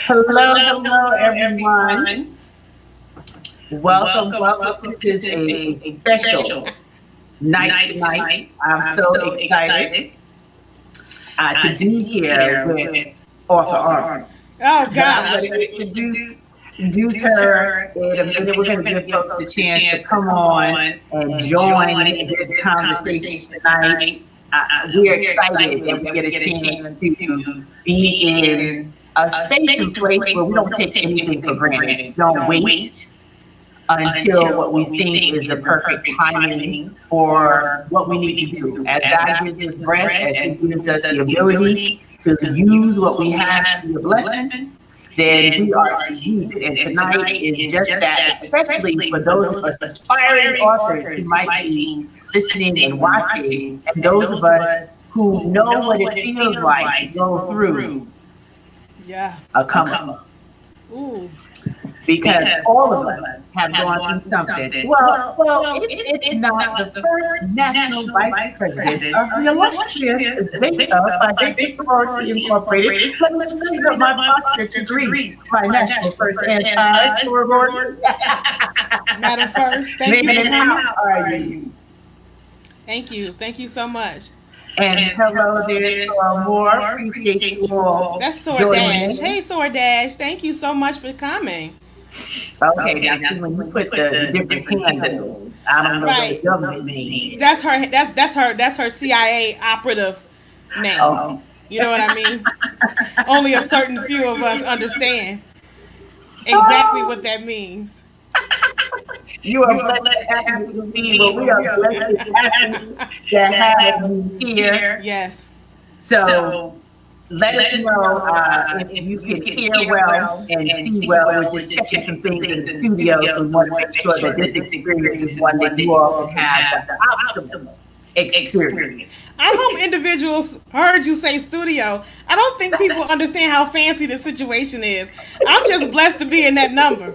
Hello, everyone. Welcome. This is a special night tonight. I'm so excited to be here with author Arnold. Oh But I'm gosh. going to introduce her in a minute. We're going to give folks a chance to come on and join this conversation tonight. We're excited that we get a chance to be in a space and place where we don't take anything for granted. We don't wait until what we think is the perfect timing for what we need to do. As God gives us breath, as He gives us the ability to use what we have to be a blessing, then we are to use it. And tonight is just that, especially for those of us aspiring authors who might be listening and watching, and those of us who know what it feels like to go through Yeah. a come up. Ooh. Because all of us have gone through something. Well, it's not the first national vice president of the illustrious date of Identity Sorority Incorporated. Let me straighten up my posture to greet my national first anti-sorority. Madam First, thank you for Megan, coming. how are you? Thank you. Thank you so much. And hello there, Saw Moore. Appreciate you all That's joining Dash. in. Hey Dash, thank you so much for coming. Okay, now see when you put the different handles, I don't know what Right. the government means. That's her CIA operative name. Oh, You know what I mean? Only a certain few of us understand exactly what that means. you are blessed to have me with me, but we are blessed and happy to have you here. Yes. So let us know if you can hear well and see well. We're just checking some things in the studio, so we want to make sure that this experience is one that you all can have the optimal experience. I hope individuals heard you say studio. I don't think people understand how fancy the situation is. I'm just blessed to be in that number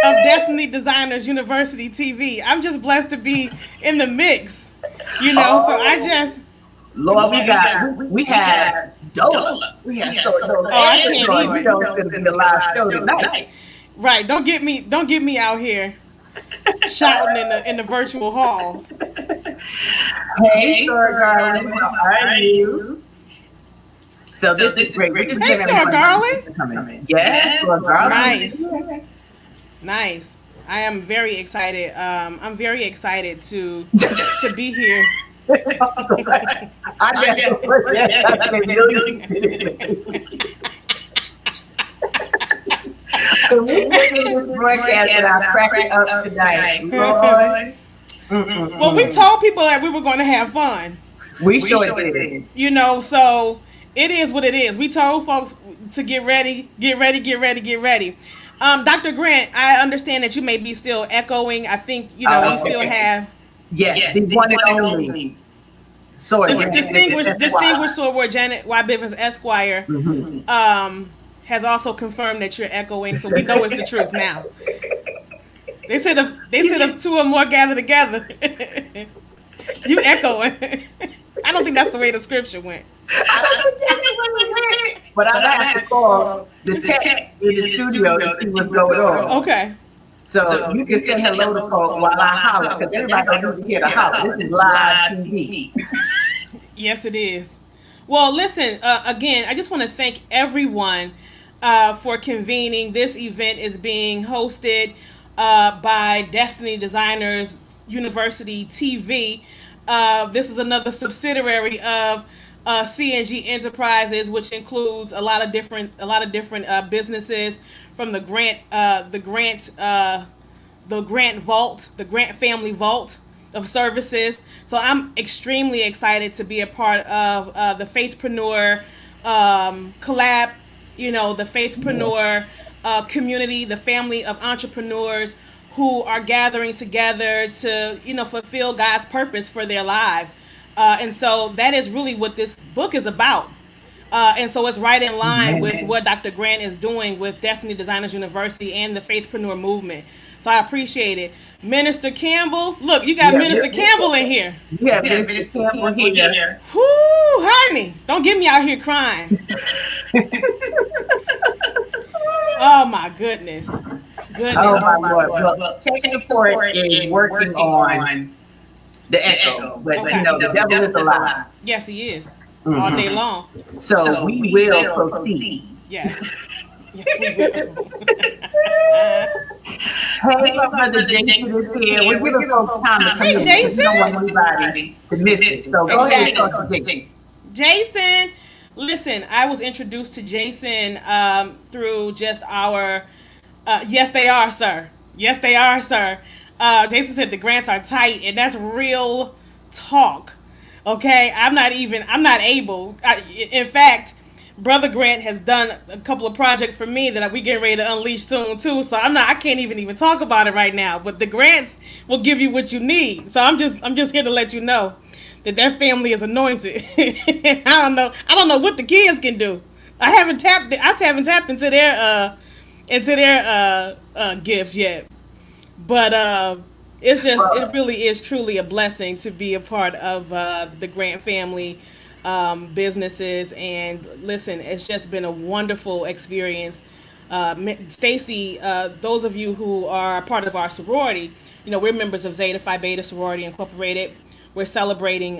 of Destiny Designers University TV. I'm just blessed to be in the mix. So I just Lord, we have Dola. We have so Dola. I can't Lord, even. you know it's gonna be a live show tonight. Right, don't get me out here shouting in the virtual halls. Hey, Sir Garland, how are you? So this is great. We just Hey, give Sir everyone Garland. coming. Yes, Sir Garland. Nice. I am very excited. I'm very excited to be here. I never was that million. So we begin this broadcast and I crack it up tonight. Lord. Well, we told people that we were going to have fun. We sure did. So it is what it is. We told folks to get ready. Dr. Grant, I understand that you may be still echoing. I think, you still have. Yes, the one and only. Distinguished Sword Janet Y. Bivens Esquire has also confirmed that you're echoing, so we know it's the truth now. They said if two or more gather together, you echoing. I don't think that's the way the scripture went. But I have to call the tech in the studio to see what's going on. Okay. So you can say hello to folks while I holler, because everybody don't need to hear the holler. This is live TV. Yes, it is. Well, listen, again, I just want to thank everyone for convening. This event is being hosted by Destiny Designers University TV. This is another subsidiary of CNG Enterprises, which includes a lot of different businesses from the Grant Vault, the Grant Family Vault of services. So I'm extremely excited to be a part of the Faithpreneur collab, the Faithpreneur community, the family of entrepreneurs who are gathering together to, fulfill God's purpose for their lives. And so that is really what this book is about. And so it's right in line with what Dr. Grant is doing with Destiny Designers University and the Faithpreneur movement. So I appreciate it. Minister Campbell, look, you got Minister Campbell in here. Yeah, Minister Campbell here. Whoo, honey, don't get me out here crying. Oh my goodness. Oh Goodness. my Lord. Well, tech support is working on the echo, but Okay. the devil is a lie. Yes, he is. All day Mhm. long. So we will proceed. Yes. Yes, we will. Hey, my brother Jason is here. We're giving folks time to come Hey, in because we don't Jason. want anybody to miss it. So go ahead and talk to Jason. Jason, listen, I was introduced to Jason through just our. Yes, they are, sir. Yes, they are, sir. Jason said the grants are tight, and that's real talk. Okay, I'm not able. In fact, Brother Grant has done a couple of projects for me that we getting ready to unleash soon too. So I can't even talk about it right now. But the grants will give you what you need. So I'm just here to let you know that family is anointed. I don't know what the kids can do. I haven't tapped into their gifts yet. But it really is truly a blessing to be a part of the Grant family businesses. And listen, it's just been a wonderful experience. Stacy, those of you who are part of our sorority, we're members of Zeta Phi Beta Sorority Incorporated. We're celebrating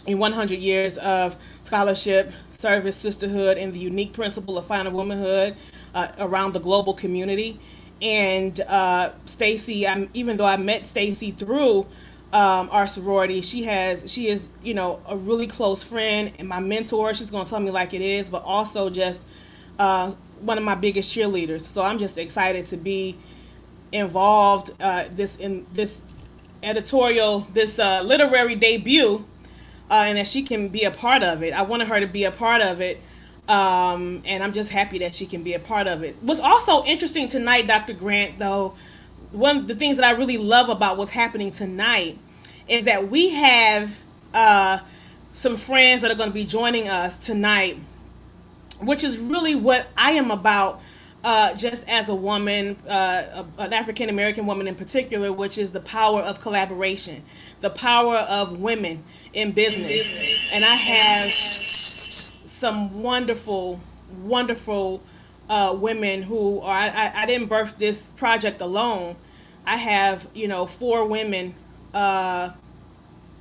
in 100 years of scholarship, service, sisterhood, and the unique principle of finding womanhood around the global community. And Stacy, even though I met Stacy through our sorority, she is a really close friend and my mentor. She's gonna tell me like it is, but also just one of my biggest cheerleaders. So I'm just excited to be involved in this editorial, this literary debut, and that she can be a part of it. I wanted her to be a part of it, and I'm just happy that she can be a part of it. What's also interesting tonight, Dr. Grant, though, one of the things that I really love about what's happening tonight is that we have some friends that are going to be joining us tonight, which is really what I am about. Just as a woman, an African American woman in particular, which is the power of collaboration, the power of women in business. And I have some wonderful, wonderful women who are, I didn't birth this project alone. I have, four women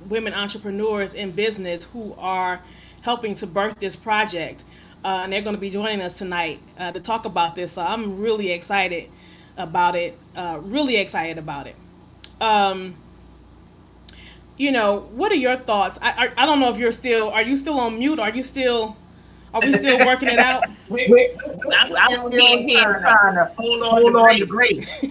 entrepreneurs in business who are helping to birth this project. And they're going to be joining us tonight to talk about this. So I'm really excited about it. Really excited about it. What are your thoughts? I don't know if are you still on mute? Are we still working it out? I'm still here trying to hold on to grace.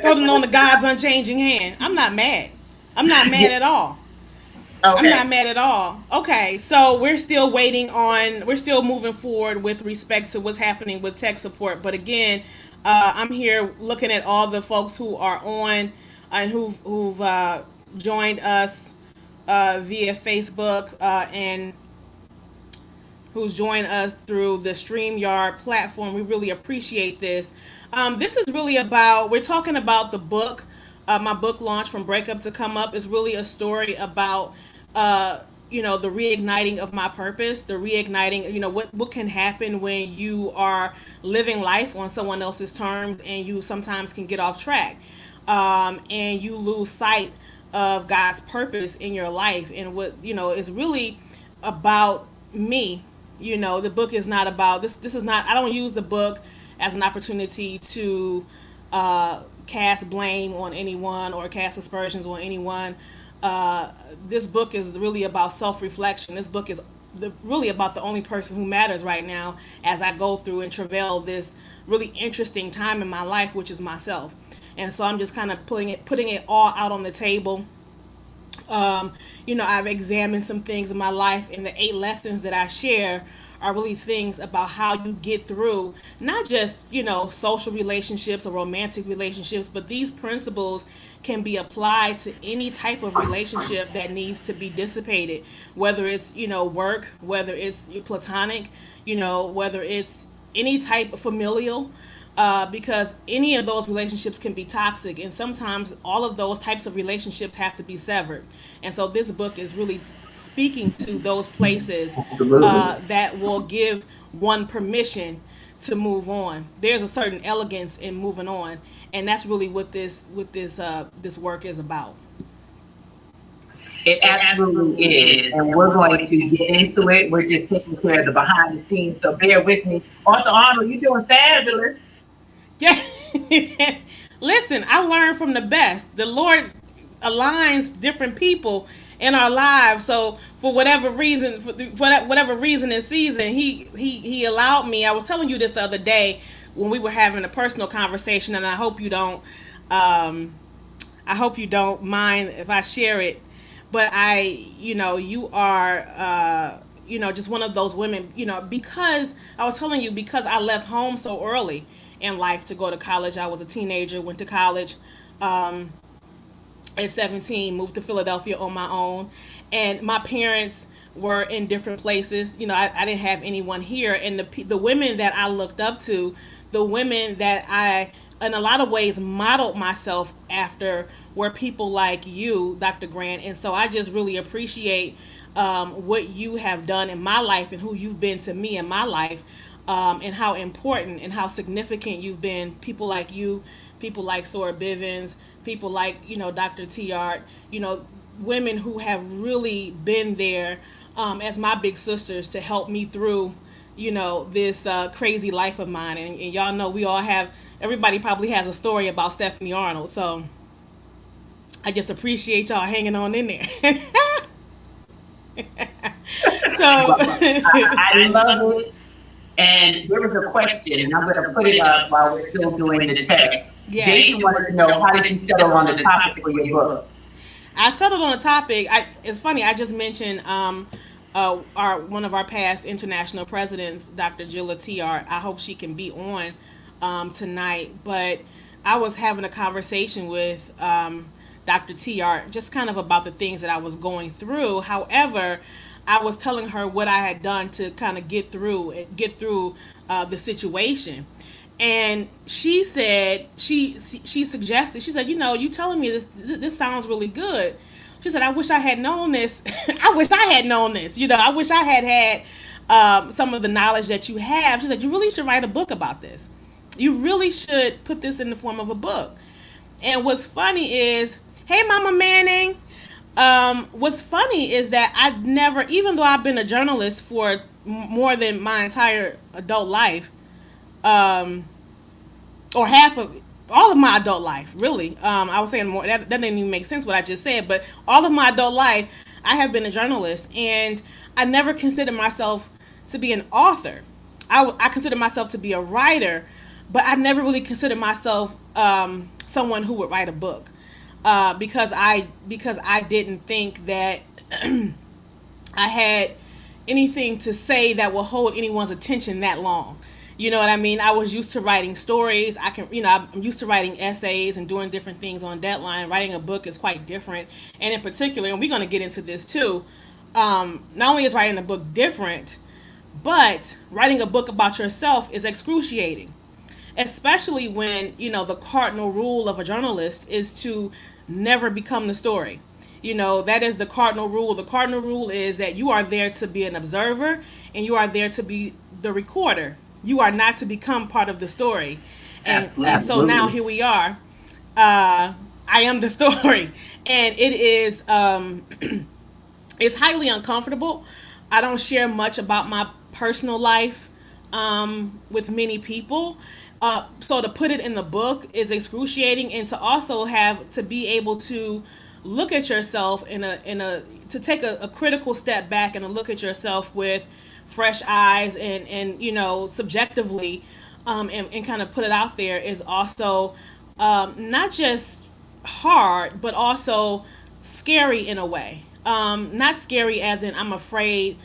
Holding on to God's unchanging hand. I'm not mad. I'm not mad at all. Okay. I'm not mad at all. Okay, so we're still moving forward with respect to what's happening with tech support. But again, I'm here looking at all the folks who are on and who've joined us via Facebook and who's joined us through the StreamYard platform. We really appreciate this. This is really we're talking about the book. My book launch, From Breakup to Come Up, is really a story about the reigniting of my purpose, the reigniting, what can happen when you are living life on someone else's terms and you sometimes can get off track, and you lose sight of God's purpose in your life. And what, is really about me. The book is not about this is not, I don't use the book as an opportunity to cast blame on anyone or cast aspersions on anyone. This book is really about self-reflection. This book is really about the only person who matters right now as I go through and travail this really interesting time in my life, which is myself. And so I'm just kind of putting it all out on the table. I've examined some things in my life, and the 8 lessons that I share are really things about how you get through not just social relationships or romantic relationships, but these principles can be applied to any type of relationship that needs to be dissipated, whether it's work, whether it's platonic, whether it's any type of familial, because any of those relationships can be toxic, and sometimes all of those types of relationships have to be severed. And so this book is really speaking to those places Absolutely. that will give one permission to move on. There's a certain elegance in moving on, and that's really what this work is about. It absolutely is. And we're going to get into it. We're just taking care of the behind the scenes. So bear with me. Also, Arnold, you're doing fabulous. Yeah. Listen, I learned from the best. The Lord aligns different people in our lives. So for whatever reason, whatever reason and season, he allowed me. I was telling you this the other day when we were having a personal conversation, and um, I hope you don't mind if I share it. But you are, just one of those women, because I was telling you, because I left home so early in life to go to college. I was a teenager, went to college at 17, moved to Philadelphia on my own. And my parents were in different places. I didn't have anyone here. And the women that I looked up to, the women that I, in a lot of ways, modeled myself after were people like you, Dr. Grant. And so I just really appreciate what you have done in my life and who you've been to me in my life, and how important and how significant you've been. People like you, people like Sora Bivens, people like, Dr. T. Art, women who have really been there as my big sisters to help me through, this crazy life of mine. And y'all know everybody probably has a story about Stephanie Arnold. So I just appreciate y'all hanging on in there. So I love it. And there was a question, and I'm going to put it up while we're still doing the tech. Yeah. Jason wanted to know, how did you settle on the topic for your book? I settled on a topic. It's funny. I just mentioned one of our past international presidents, Dr. Jilla T.R. I hope she can be on tonight. But I was having a conversation with Dr. T.R. just kind of about the things that I was going through. However, I was telling her what I had done to kind of get through the situation. And she said, she suggested, she said, you telling me this sounds really good. She said, I wish I had known this. I wish I had known this. I wish I had some of the knowledge that you have. She said, you really should write a book about this. You really should put this in the form of a book. And what's funny is, hey, Mama Manning. What's funny is that I've never, even though I've been a journalist for more than my entire adult life, or half of all of my adult life, really. I was saying more, that didn't even make sense what I just said, but all of my adult life, I have been a journalist, and I never considered myself to be an author. I considered myself to be a writer, but I never really considered myself someone who would write a book, because I didn't think that I had anything to say that will hold anyone's attention that long. You know what I mean? I was used to writing stories. I'm used to writing essays and doing different things on deadline. Writing a book is quite different. And in particular, and we're going to get into this too, not only is writing a book different, but writing a book about yourself is excruciating. Especially when, the cardinal rule of a journalist is to never become the story. That is the cardinal rule. The cardinal rule is that you are there to be an observer, and you are there to be the recorder. You are not to become part of the story. And so now here we are. I am the story. And it is, it's highly uncomfortable. I don't share much about my personal life with many people. So to put it in the book is excruciating, and to also have to be able to look at yourself to take a critical step back and to look at yourself with fresh eyes and subjectively, and kind of put it out there is also not just hard, but also scary in a way. Not scary as in I'm afraid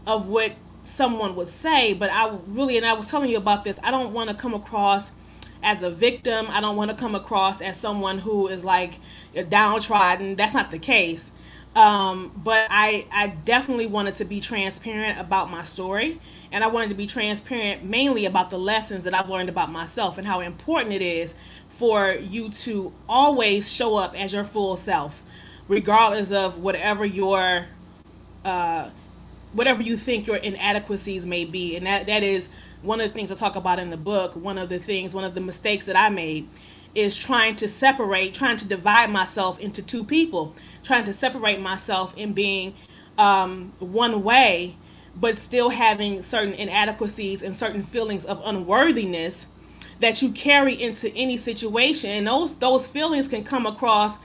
of what someone would say, but and I was telling you about this, I don't want to come across as a victim. I don't want to come across as someone who is like downtrodden. That's not the case. But I definitely wanted to be transparent about my story, and I wanted to be transparent mainly about the lessons that I've learned about myself and how important it is for you to always show up as your full self, regardless of whatever your whatever you think your inadequacies may be. And that is one of the things I talk about in the book. One of the mistakes that I made is trying to divide myself into two people, trying to separate myself in being one way, but still having certain inadequacies and certain feelings of unworthiness that you carry into any situation. And those feelings can come across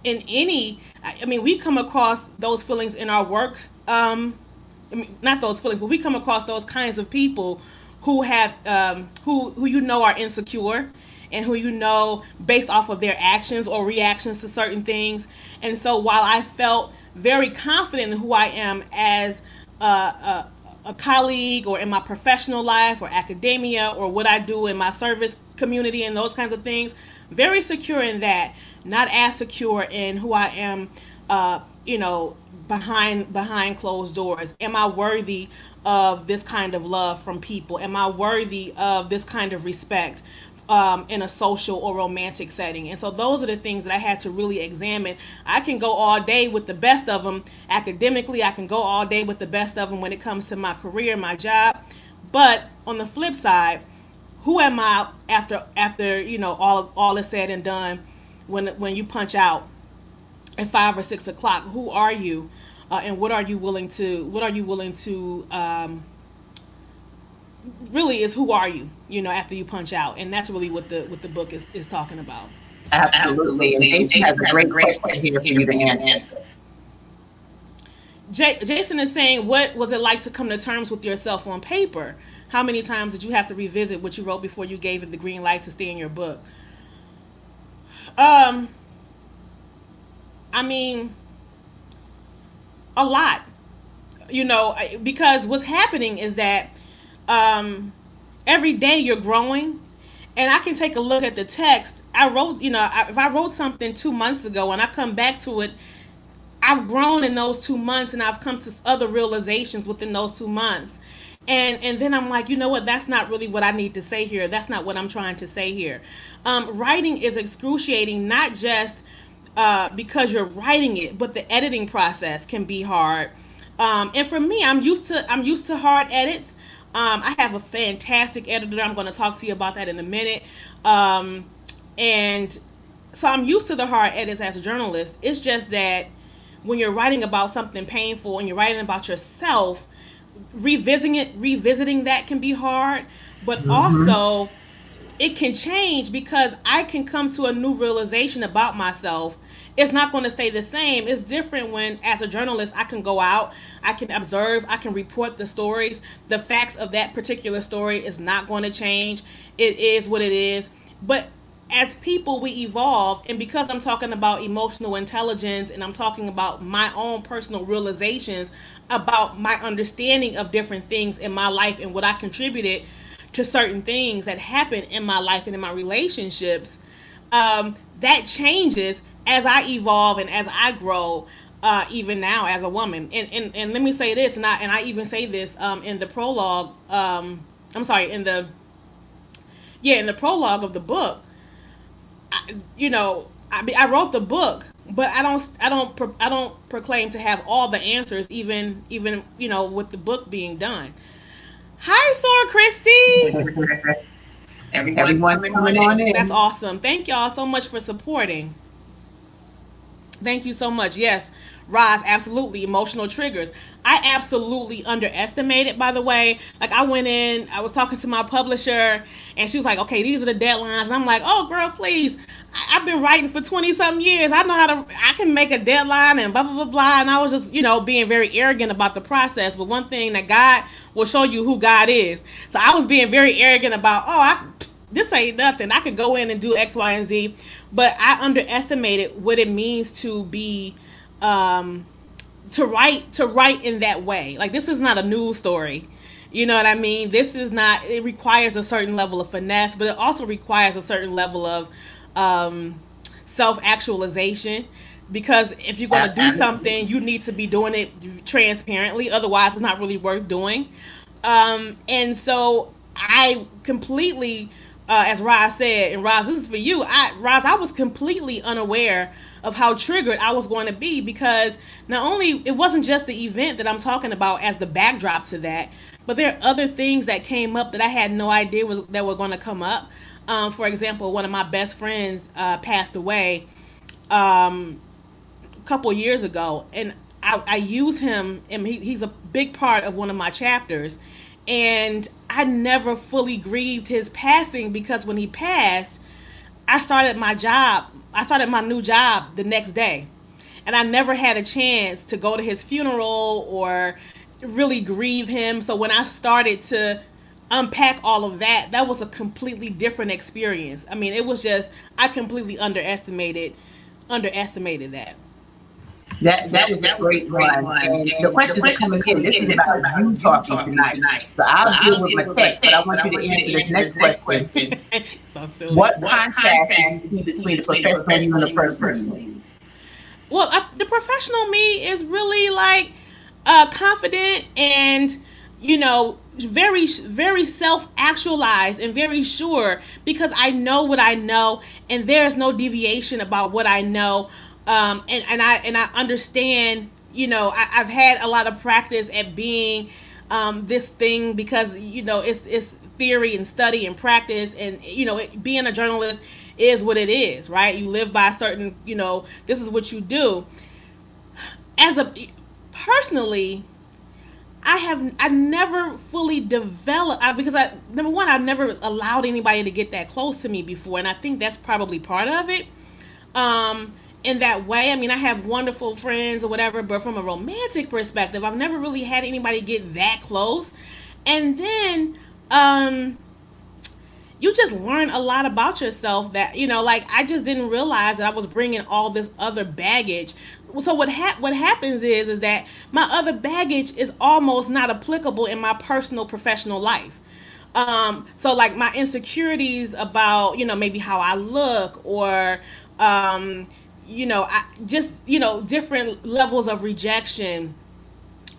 in any. I mean, we come across those feelings in our work. I mean, not those feelings, but we come across those kinds of people who have who you know are insecure, and who you know based off of their actions or reactions to certain things. And so while I felt very confident in who I am as a colleague, or in my professional life, or academia, or what I do in my service community and those kinds of things, very secure in that, not as secure in who I am, behind closed doors. Am I worthy of this kind of love from people? Am I worthy of this kind of respect in a social or romantic setting? And so those are the things that I had to really examine. I can go all day with the best of them academically. I can go all day with the best of them when it comes to my career, my job. But on the flip side, who am I after all is said and done? When you punch out at 5 or 6 o'clock, who are you, and what are you willing to really is who are you, after you punch out? And that's really what the book is talking about. Absolutely. And Jason has a great question here for you to answer. Jason is saying, what was it like to come to terms with yourself on paper? How many times did you have to revisit what you wrote before you gave it the green light to stay in your book? I mean, a lot, because what's happening is that every day you're growing. And I can take a look at the text. I wrote, if I wrote something 2 months ago and I come back to it, I've grown in those 2 months, and I've come to other realizations within those 2 months. And then I'm like, you know what, that's not really what I need to say here. That's not what I'm trying to say here. Writing is excruciating, not just because you're writing it, but the editing process can be hard. And for me, I'm used to hard edits. I have a fantastic editor. I'm going to talk to you about that in a minute. And so I'm used to the hard edits as a journalist. It's just that when you're writing about something painful and you're writing about yourself, revisiting that can be hard. But also, it can change, because I can come to a new realization about myself. It's not going to stay the same. It's different when, as a journalist, I can go out, I can observe, I can report the stories. The facts of that particular story is not going to change. It is what it is. But as people, we evolve. And because I'm talking about emotional intelligence, and I'm talking about my own personal realizations about my understanding of different things in my life and what I contributed to certain things that happen in my life and in my relationships, that changes as I evolve and as I grow, even now as a woman. And let me say this, and I even say this in the prologue. In the prologue of the book. I wrote the book, but I don't proclaim to have all the answers, even with the book being done. Hi, Sora Christy. Everyone's coming on in. That's awesome. Thank y'all so much for supporting. Thank you so much. Yes, Roz, absolutely. Emotional triggers. I absolutely underestimated, by the way. Like, I went in, I was talking to my publisher, and she was like, okay, these are the deadlines. And I'm like, oh, girl, please. I've been writing for 20-something years. I can make a deadline and blah, blah, blah, blah. And I was just, being very arrogant about the process. But one thing, that God will show you who God is. So I was being very arrogant about, this ain't nothing. I could go in and do X, Y, and Z. But I underestimated what it means to be, to write in that way. Like, this is not a news story. You know what I mean? It requires a certain level of finesse, but it also requires a certain level of self-actualization. Because if you're going to do something, you need to be doing it transparently. Otherwise, it's not really worth doing. And so I completely as Roz said, and Roz, this is for you. I was completely unaware of how triggered I was going to be, because not only it wasn't just the event that I'm talking about as the backdrop to that, but there are other things that came up that I had no idea that were going to come up. For example, one of my best friends passed away a couple years ago, and I use him, and he's a big part of one of my chapters. And I never fully grieved his passing, because when he passed, I started my job. I started my new job the next day. And I never had a chance to go to his funeral or really grieve him. So when I started to unpack all of that, that was a completely different experience. I mean, it was just, I completely underestimated that. That was a great one. And the questions are coming in. This is about you talking tonight. So I'll deal with my text, but I want you to answer this next question. What contrast do you see between the professional you and the personal? Well, the professional me is really like confident and, very, very self-actualized and very sure, because I know what I know, and there's no deviation about what I know. And I understand. I've had a lot of practice at being this thing, because it's theory and study and practice, and being a journalist is what it is, right? You live by a certain, this is what you do. Personally, I never fully developed, because number one, I've never allowed anybody to get that close to me before, and I think that's probably part of it. In that way, I mean, I have wonderful friends or whatever, but from a romantic perspective, I've never really had anybody get that close. And then you just learn a lot about yourself that, like, I just didn't realize that I was bringing all this other baggage. So what happens is that my other baggage is almost not applicable in my personal professional life. So like my insecurities about, maybe how I look, or different levels of rejection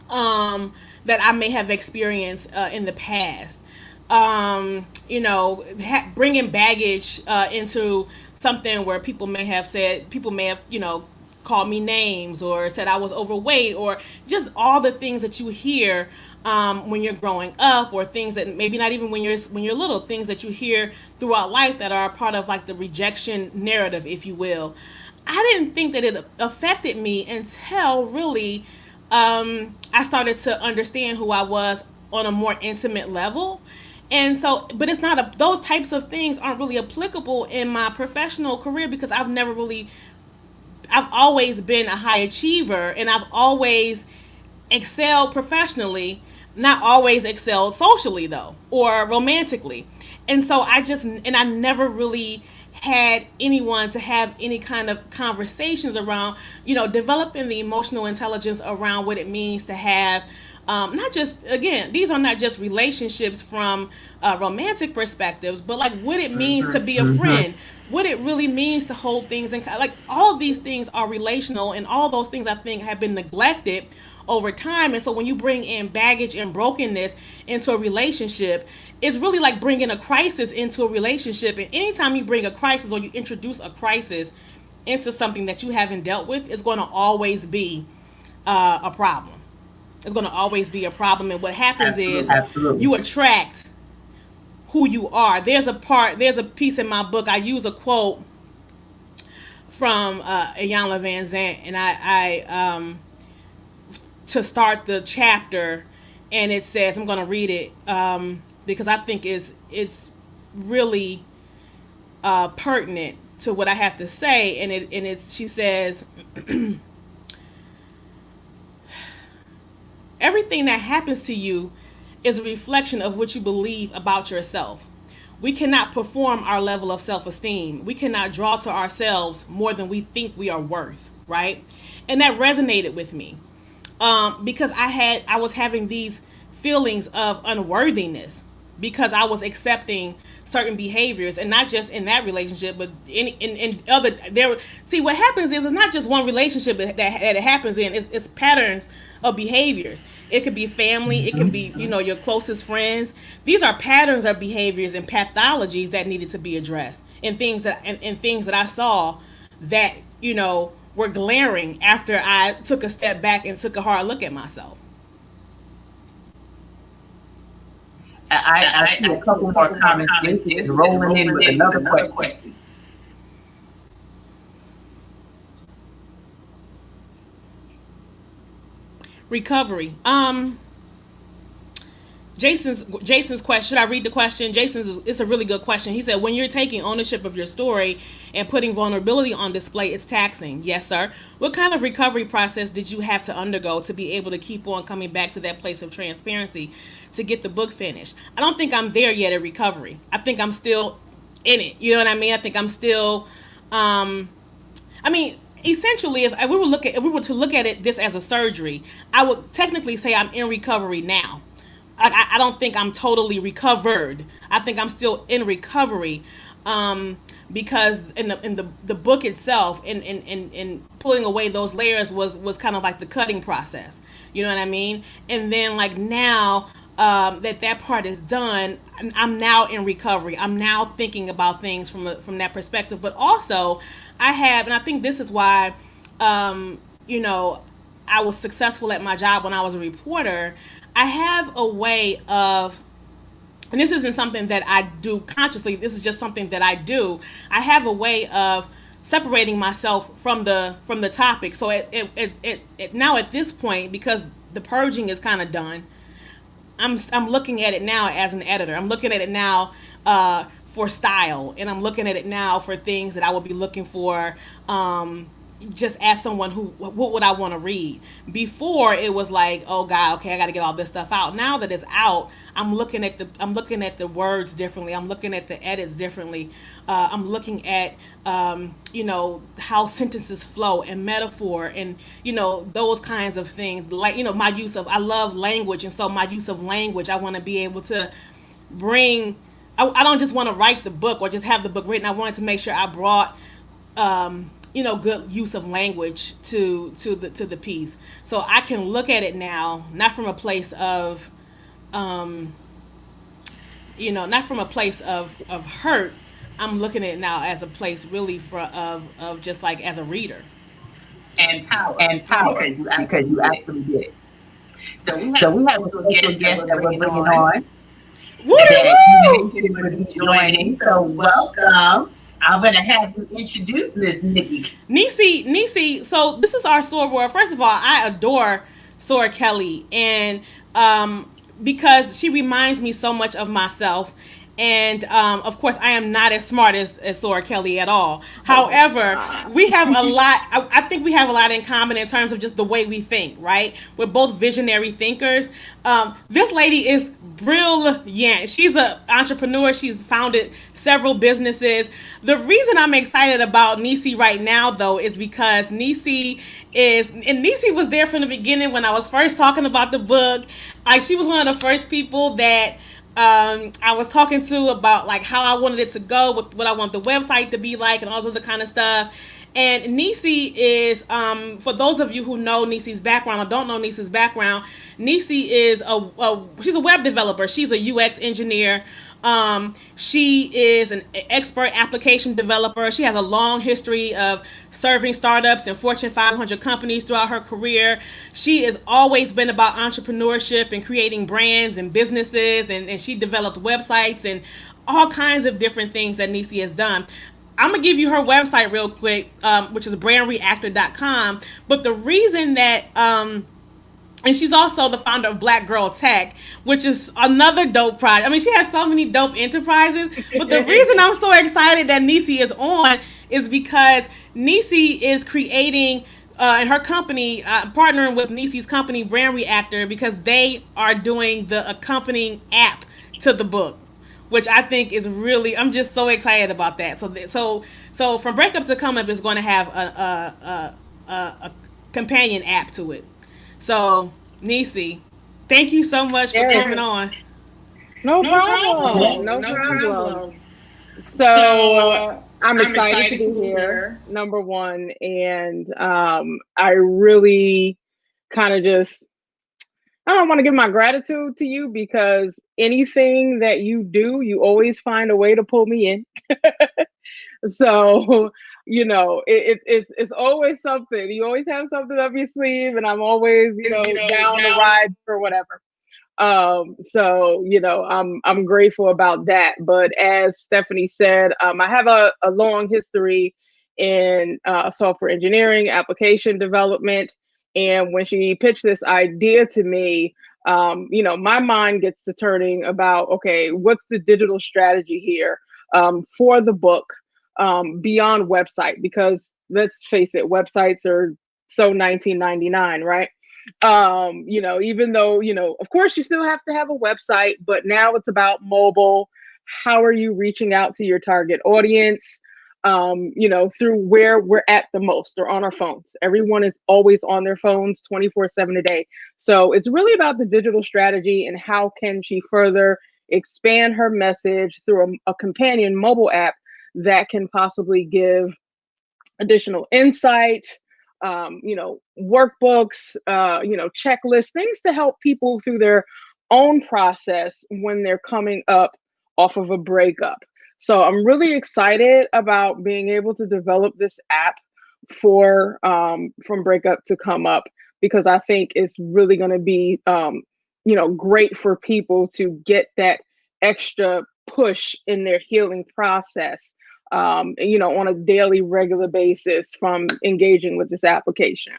that I may have experienced in the past. Bringing baggage into something where people may have, called me names, or said I was overweight, or just all the things that you hear when you're growing up, or things that maybe not even when you're little, things that you hear throughout life that are a part of like the rejection narrative, if you will. I didn't think that it affected me until really I started to understand who I was on a more intimate level. And so, but it's not those types of things aren't really applicable in my professional career, because I've always been a high achiever, and I've always excelled professionally, not always excelled socially though, or romantically. And so I never really had anyone to have any kind of conversations around, developing the emotional intelligence around what it means to have, not just, again, these are not just relationships from romantic perspectives, but like what it means to be a friend, what it really means to hold things in, like all of these things are relational, and all those things I think have been neglected over time. And so when you bring in baggage and brokenness into a relationship, it's really like bringing a crisis into a relationship. And anytime you bring a crisis, or you introduce a crisis into something that you haven't dealt with, it's going to always be a problem. It's going to always be a problem. And what happens is you attract who you are. There's a piece in my book. I use a quote from Iyanla Vanzant, and I to start the chapter, and it says, I'm going to read it because I think it's really pertinent to what I have to say, and she says, everything that happens to you is a reflection of what you believe about yourself. We cannot perform our level of self-esteem. We cannot draw to ourselves more than we think we are worth, right? And that resonated with me because I was having these feelings of unworthiness because I was accepting certain behaviors, and not just in that relationship, but in other. There, see, what happens is it's not just one relationship that it happens in. It's patterns of behaviors. It could be family. It can be, your closest friends. These are patterns of behaviors and pathologies that needed to be addressed, and things that I saw that were glaring after I took a step back and took a hard look at myself. I see a couple more comments. Jason is rolling in with another question. Recovery. Jason's question. Should I read the question? It's a really good question. He said, when you're taking ownership of your story and putting vulnerability on display, it's taxing. Yes, sir. What kind of recovery process did you have to undergo to be able to keep on coming back to that place of transparency to get the book finished? I don't think I'm there yet at recovery. I think I'm still in it. You know what I mean? I think I'm still, essentially, if we were to look at this as a surgery, I would technically say I'm in recovery now. I don't think I'm totally recovered. I think I'm still in recovery, because in the book itself, and pulling away those layers was kind of like the cutting process. You know what I mean? And then like now that part is done, I'm now in recovery. I'm now thinking about things from that perspective. But also, and I think this is why, I was successful at my job when I was a reporter. I have a way of, and this isn't something that I do consciously, this is just something that I do. I have a way of separating myself from the topic. So it now at this point, because the purging is kind of done, I'm looking at it now as an editor. I'm looking at it now for style, and I'm looking at it now for things that I would be looking for, just as someone what would I want to read. Before, it was like, oh God, okay, I got to get all this stuff out. Now that it's out, I'm looking at the words differently. I'm looking at the edits differently. I'm looking at how sentences flow and metaphor, and those kinds of things. Like my use of, I love language, and so my use of language, I want to be able to bring. I don't just want to write the book or just have the book written. I wanted to make sure I brought good use of language to the piece. So I can look at it now, not from a place of, not from a place of hurt. I'm looking at it now as a place really of just like as a reader. And power, because you actually did it. So we have a special guest that we're bringing on. That you will be joining. So welcome. I'm going to have you introduce Miss Nikki. Nisi, so this is our soror. First of all, I adore Sora Kelly, and because she reminds me so much of myself. And of course, I am not as smart as Sora Kelly at all. However, we have a lot. I think we have a lot in common in terms of just the way we think. Right? We're both visionary thinkers. This lady is brilliant. She's an entrepreneur. She's founded several businesses. The reason I'm excited about Nisi right now, though, is because Nisi was there from the beginning when I was first talking about the book. Like, she was one of the first people that I was talking to about like how I wanted it to go, with what I want the website to be like, and all this other kind of stuff. And Nisi is, for those of you who know Nisi's background or don't know Nisi's background, Nisi is she's a web developer. She's a UX engineer. She is an expert application developer. She has a long history of serving startups and Fortune 500 companies throughout her career. She has always been about entrepreneurship and creating brands and businesses, and she developed websites and all kinds of different things that Nisi has done. I'm going to give you her website real quick, which is brandreactor.com. But the reason that, and she's also the founder of Black Girl Tech, which is another dope project. I mean, she has so many dope enterprises. But the reason I'm so excited that Nisi is on is because Nisi is creating, and her company, partnering with Nisi's company, Brand Reactor, because they are doing the accompanying app to the book, which I think is really, I'm just so excited about that. So From Breakup to Come Up is going to have a companion app to it. So, Nisi, thank you so much for coming on. No No problem. problem. No No problem. problem. So So I'm I'm excited to excited to be be here, here. number one. And I really kind of just, I don't want to give my gratitude to you because anything that you do, you always find a way to pull me in. So, it's always something. You always have something up your sleeve, and I'm always, down to Down. ride for whatever. So I'm grateful about that. But as Stephanie said, I have a long history in software engineering, application development. And when she pitched this idea to me, my mind gets to turning about, okay, what's the digital strategy here for the book, beyond website? Because let's face it, websites are so 1999, right? Even though, of course you still have to have a website, but now it's about mobile. How are you reaching out to your target audience? Through where we're at the most, or on our phones. Everyone is always on their phones 24/7 a day. So it's really about the digital strategy and how can she further expand her message through a companion mobile app that can possibly give additional insight, workbooks, checklists, things to help people through their own process when they're coming up off of a breakup. So I'm really excited about being able to develop this app for from breakup to come up, because I think it's really going to be great for people to get that extra push in their healing process, on a daily, regular basis from engaging with this application.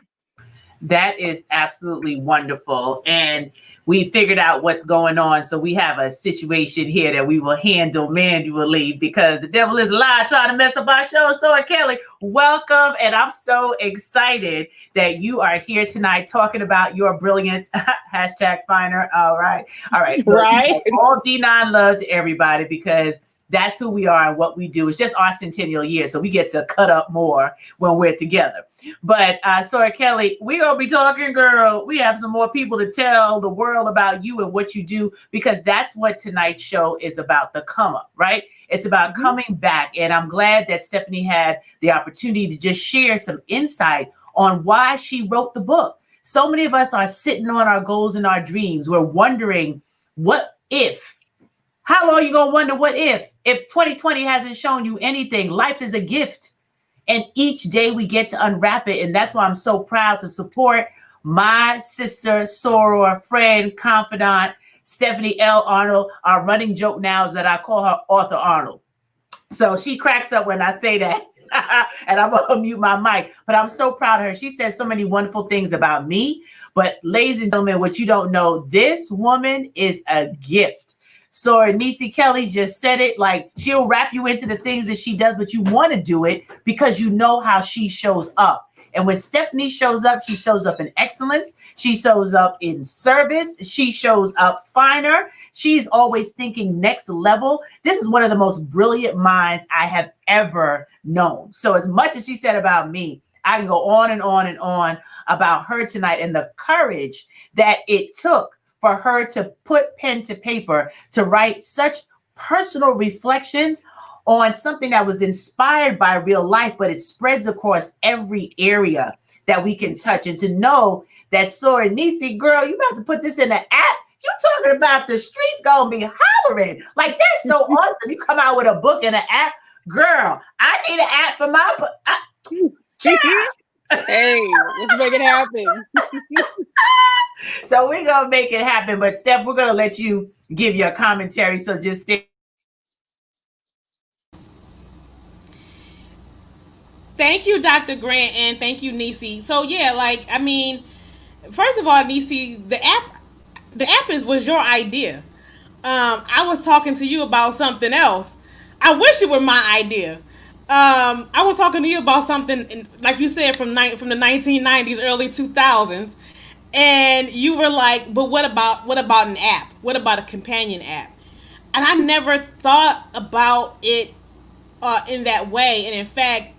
That is absolutely wonderful. And we figured out what's going on. So we have a situation here that we will handle manually because the devil is alive trying to mess up our show. So, Kelly, welcome. And I'm so excited that you are here tonight talking about your brilliance. Hashtag finer. All right. All right. Look, Right? all D9 love to everybody because that's who we are and what we do. It's just our centennial year. So we get to cut up more when we're together. But Sora Kelly, we're going to be talking, girl. We have some more people to tell the world about you and what you do, because that's what tonight's show is about, the come up, right? It's about coming back. And I'm glad that Stephanie had the opportunity to just share some insight on why she wrote the book. So many of us are sitting on our goals and our dreams. We're wondering, what if? How long are you going to wonder what if? If 2020 hasn't shown you anything, life is a gift. And each day we get to unwrap it. And that's why I'm so proud to support my sister, soror, friend, confidant, Stephanie L. Arnold. Our running joke now is that I call her Author Arnold. So she cracks up when I say that. And I'm going to mute my mic. But I'm so proud of her. She says so many wonderful things about me. But ladies and gentlemen, what you don't know, this woman is a gift. So Nisi Kelly just said it, like she'll wrap you into the things that she does, but you want to do it because you know how she shows up. And when Stephanie shows up, she shows up in excellence. She shows up in service. She shows up finer. She's always thinking next level. This is one of the most brilliant minds I have ever known. So as much as she said about me, I can go on and on and on about her tonight and the courage that it took for her to put pen to paper to write such personal reflections on something that was inspired by real life, but it spreads across every area that we can touch. And to know that Sora Nisi, girl, you about to put this in an app. You talking about the streets gonna be hollering. Like, that's so awesome. You come out with a book and an app. Girl, I need an app for my book. Hey, let's make it happen. So we're going to make it happen. But Steph, we're going to let you give your commentary. So just stay. Thank you, Dr. Grant, and thank you, Nisi. So yeah, first of all, Nisi, the app was your idea. I was talking to you about something else. I wish it were my idea. I was talking to you about something, like you said, from the 1990s, early 2000s, and you were like, "But what about an app? What about a companion app?" And I never thought about it in that way. And in fact,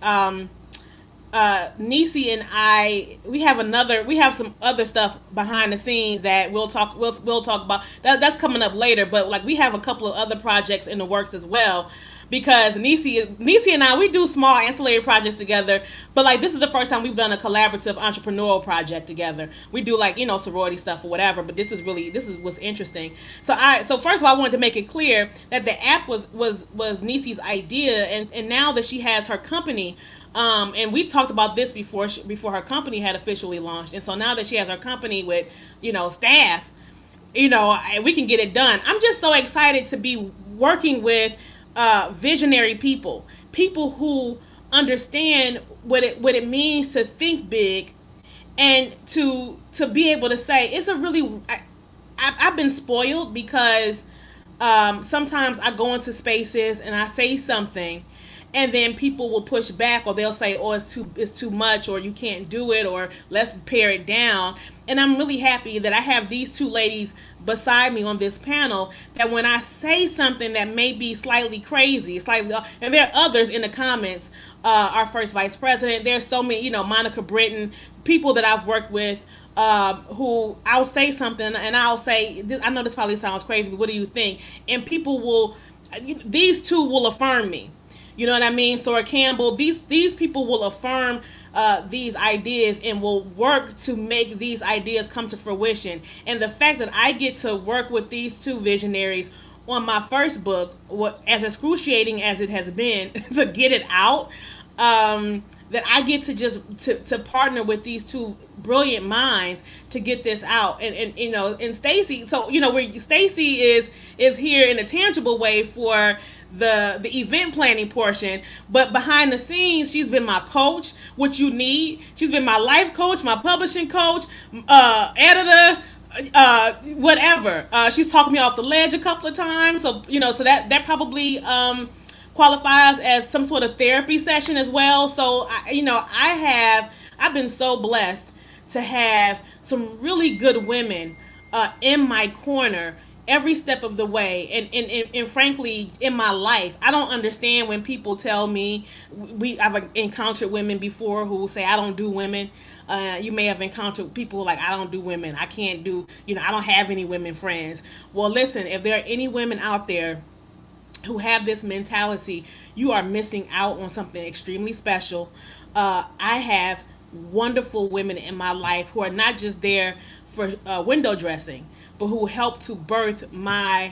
Nisi and I, we have some other stuff behind the scenes that we'll talk about. That's coming up later, but like we have a couple of other projects in the works as well. Because Nisi and I, we do small ancillary projects together, but like this is the first time we've done a collaborative entrepreneurial project together. We do like sorority stuff or whatever, but this is what's interesting. So first of all, I wanted to make it clear that the app was Nisi's idea, and now that she has her company. And we talked about this before her company had officially launched, and so now that she has her company with staff, we can get it done. I'm just so excited to be working with visionary people who understand what it means to think big, and to be able to say it's a really. I've been spoiled because sometimes I go into spaces and I say something, and then people will push back, or they'll say, "Oh, it's too much," or "You can't do it," or "Let's pare it down." And I'm really happy that I have these two ladies beside me on this panel, that when I say something that may be slightly crazy, and there are others in the comments, our first vice president, there's so many, Monica Britton, people that I've worked with, who I'll say something and I'll say, I know this probably sounds crazy, but what do you think? And these two will affirm me. You know what I mean? Sora Campbell, these people will affirm these ideas and will work to make these ideas come to fruition. And the fact that I get to work with these two visionaries on my first book, as excruciating as it has been to get it out, that I get to just to partner with these two brilliant minds to get this out. And Stacy, so where Stacy is here in a tangible way for the event planning portion, but behind the scenes she's been my coach, what you need. She's been my life coach, my publishing coach, editor, whatever. She's talked me off the ledge a couple of times, so so that probably qualifies as some sort of therapy session as well. So I've been so blessed to have some really good women in my corner every step of the way, and frankly in my life. I don't understand when people tell me, I've encountered women before who say I don't do women. You may have encountered people like, I don't do women, I can't do, I don't have any women friends. Well, listen, if there are any women out there who have this mentality, you are missing out on something extremely special. I have wonderful women in my life who are not just there for window dressing, but who help to birth my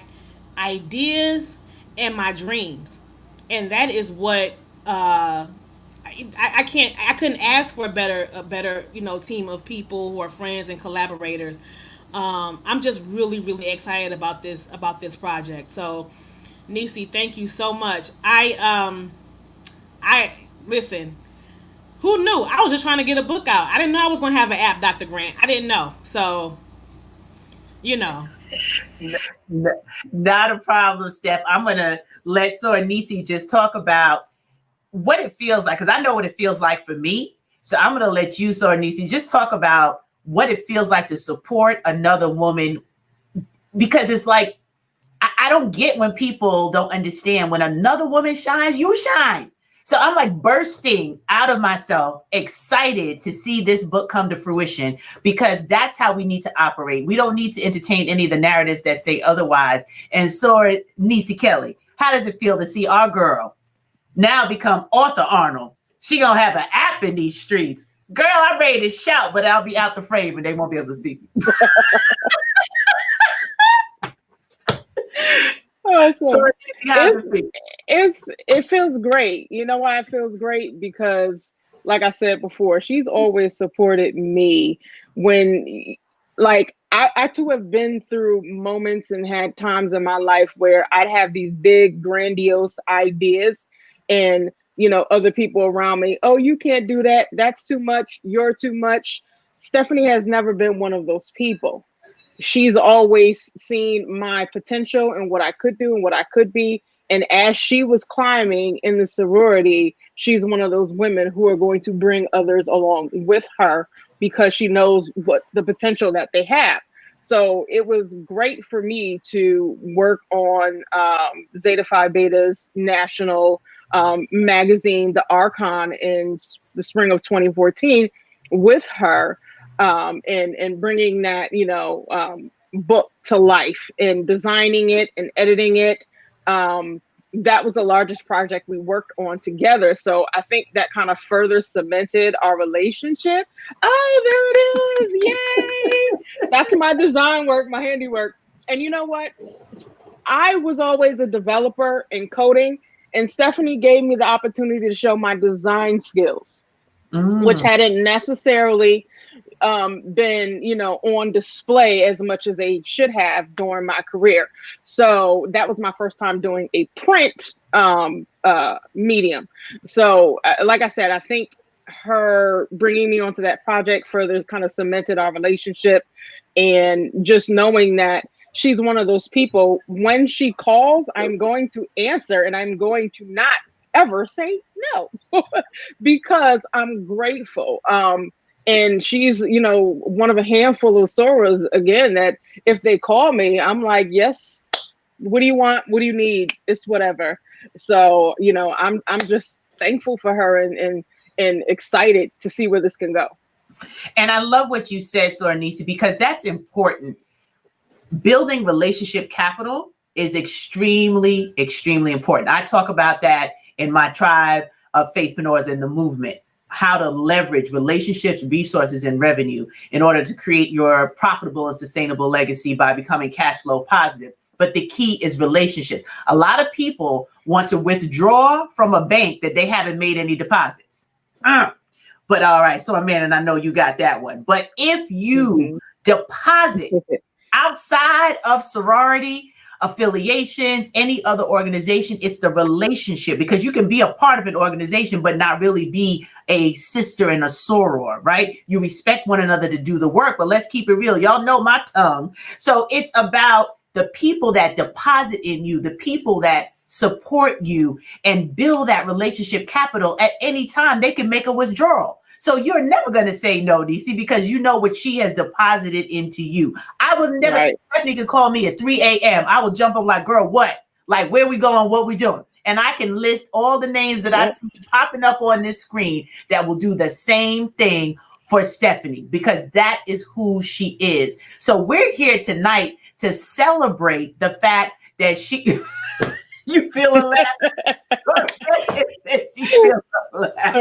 ideas and my dreams. And that is what I couldn't ask for a better team of people who are friends and collaborators. I'm just really, really excited about this project. So Nisi, thank you so much. I listen, who knew? I was just trying to get a book out. I didn't know I was gonna have an app, Dr. Grant. I didn't know. So Not a problem, Steph. I'm going to let Sora Nisi just talk about what it feels like, because I know what it feels like for me. So I'm going to let you, Sora Nisi, just talk about what it feels like to support another woman, because it's like, I don't get when people don't understand when another woman shines, you shine. So I'm like bursting out of myself, excited to see this book come to fruition, because that's how we need to operate. We don't need to entertain any of the narratives that say otherwise. And so, Nisi Kelly, how does it feel to see our girl now become author Arnold? She gonna have an app in these streets. Girl, I'm ready to shout, but I'll be out the frame and they won't be able to see me. Awesome. It feels great. You know why it feels great? Because, like I said before, she's always supported me when, like, I too have been through moments and had times in my life where I'd have these big, grandiose ideas, and other people around me, oh, you can't do that. That's too much. You're too much. Stephanie has never been one of those people. She's always seen my potential and what I could do and what I could be. And as she was climbing in the sorority, she's one of those women who are going to bring others along with her, because she knows what the potential that they have. So it was great for me to work on Zeta Phi Beta's national magazine, The Archon, in the spring of 2014 with her, and bringing that, book to life and designing it and editing it. That was the largest project we worked on together. So I think that kind of further cemented our relationship. Oh, there it is. Yay. That's my design work, my handiwork. And you know what? I was always a developer in coding, and Stephanie gave me the opportunity to show my design skills, which hadn't necessarily been, on display as much as they should have during my career. So that was my first time doing a print medium. So like I said, I think her bringing me onto that project further kind of cemented our relationship, and just knowing that she's one of those people, when she calls, I'm going to answer, and I'm going to not ever say no because I'm grateful. And she's, one of a handful of sorors, again, that if they call me, I'm like, yes, what do you want? What do you need? It's whatever. So, I'm just thankful for her and excited to see where this can go. And I love what you said, Soranisi, because that's important. Building relationship capital is extremely, extremely important. I talk about that in my tribe of faithpreneurs in the movement. How to leverage relationships, resources, and revenue in order to create your profitable and sustainable legacy by becoming cash flow positive. But the key is relationships. A lot of people want to withdraw from a bank that they haven't made any deposits. But all right, so Amanda, and I know you got that one. But if you deposit outside of sorority, affiliations, any other organization, it's the relationship, because you can be a part of an organization but not really be a sister and a soror, right? You respect one another to do the work, but let's keep it real. Y'all know my tongue. So it's about the people that deposit in you, the people that support you and build that relationship capital. At any time they can make a withdrawal. So you're never going to say no, DC, because you know what she has deposited into you. I would never, right. That nigga call me at 3 a.m. I will jump up like, girl, what? Like, where we going? What we doing? And I can list all the names that I see popping up on this screen that will do the same thing for Stephanie, because that is who she is. So we're here tonight to celebrate the fact that she... You feel a laugh? She feels a laugh.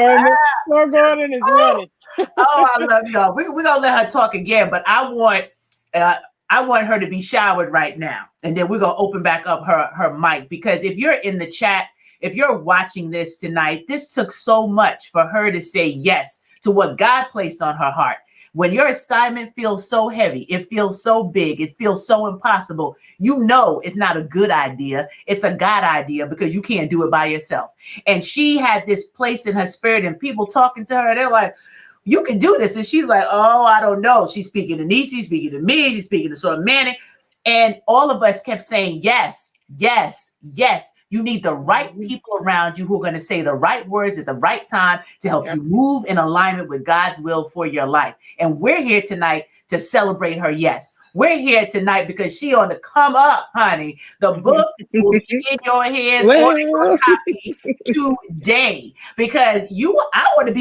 Poor Gordon is running. I love y'all. We're gonna let her talk again, but I want her to be showered right now, and then we're gonna open back up her mic, because if you're in the chat, if you're watching this tonight, this took so much for her to say yes to what God placed on her heart. When your assignment feels so heavy, it feels so big, it feels so impossible, you know it's not a good idea. It's a God idea, because you can't do it by yourself. And she had this place in her spirit, and people talking to her, they're like, you can do this. And she's like, oh, I don't know. She's speaking to Nisi, she's speaking to me, she's speaking to Sir Manning. And all of us kept saying, yes, yes, yes. You need the right people around you who are going to say the right words at the right time to help you move in alignment with God's will for your life. And we're here tonight to celebrate her yes. We're here tonight because she on the come up, honey. The book will be in your hands or your copy today, because I want to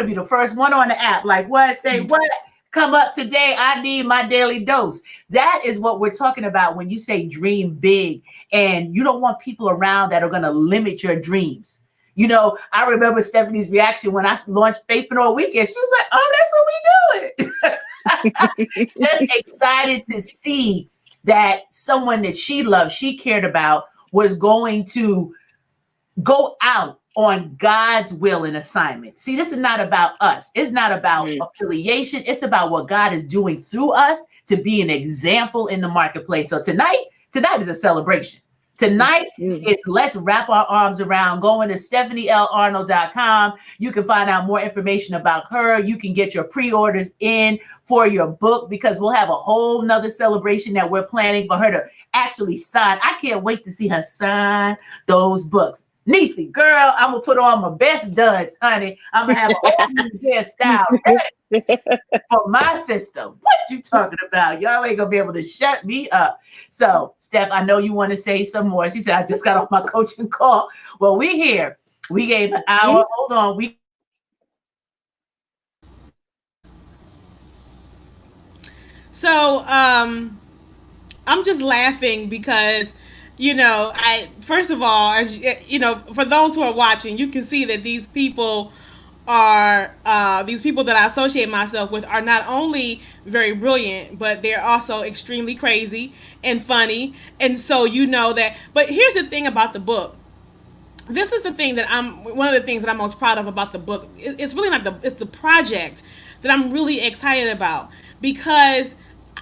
be the first one on the app. Like what? Say what? Come up today. I need my daily dose. That is what we're talking about when you say dream big, and you don't want people around that are going to limit your dreams. I remember Stephanie's reaction when I launched Faithpreneur Weekend. She was like, oh, that's what we doing. Just excited to see that someone that she loved, she cared about, was going to go out on God's will and assignment. See, this is not about us. It's not about affiliation. It's about what God is doing through us to be an example in the marketplace. So tonight is a celebration. Tonight is let's wrap our arms around going to StephanieLArnold.com. You can find out more information about her. You can get your pre-orders in for your book, because we'll have a whole nother celebration that we're planning for her to actually sign. I can't wait to see her sign those books. Niecy, girl, I'm gonna put on my best duds, honey. I'm gonna have an all new hairstyle ready for my system. What you talking about? Y'all ain't gonna be able to shut me up. So, Steph, I know you want to say some more. She said, I just got off my coaching call. Well, we here. We gave an hour. Hold on. So, I'm just laughing because, I first of all, for those who are watching, you can see that these people that I associate myself with are not only very brilliant, but they're also extremely crazy and funny. And so you know that. But here's the thing about the book. This is the thing that one of the things that I'm most proud of about the book. It's really not it's the project that I'm really excited about because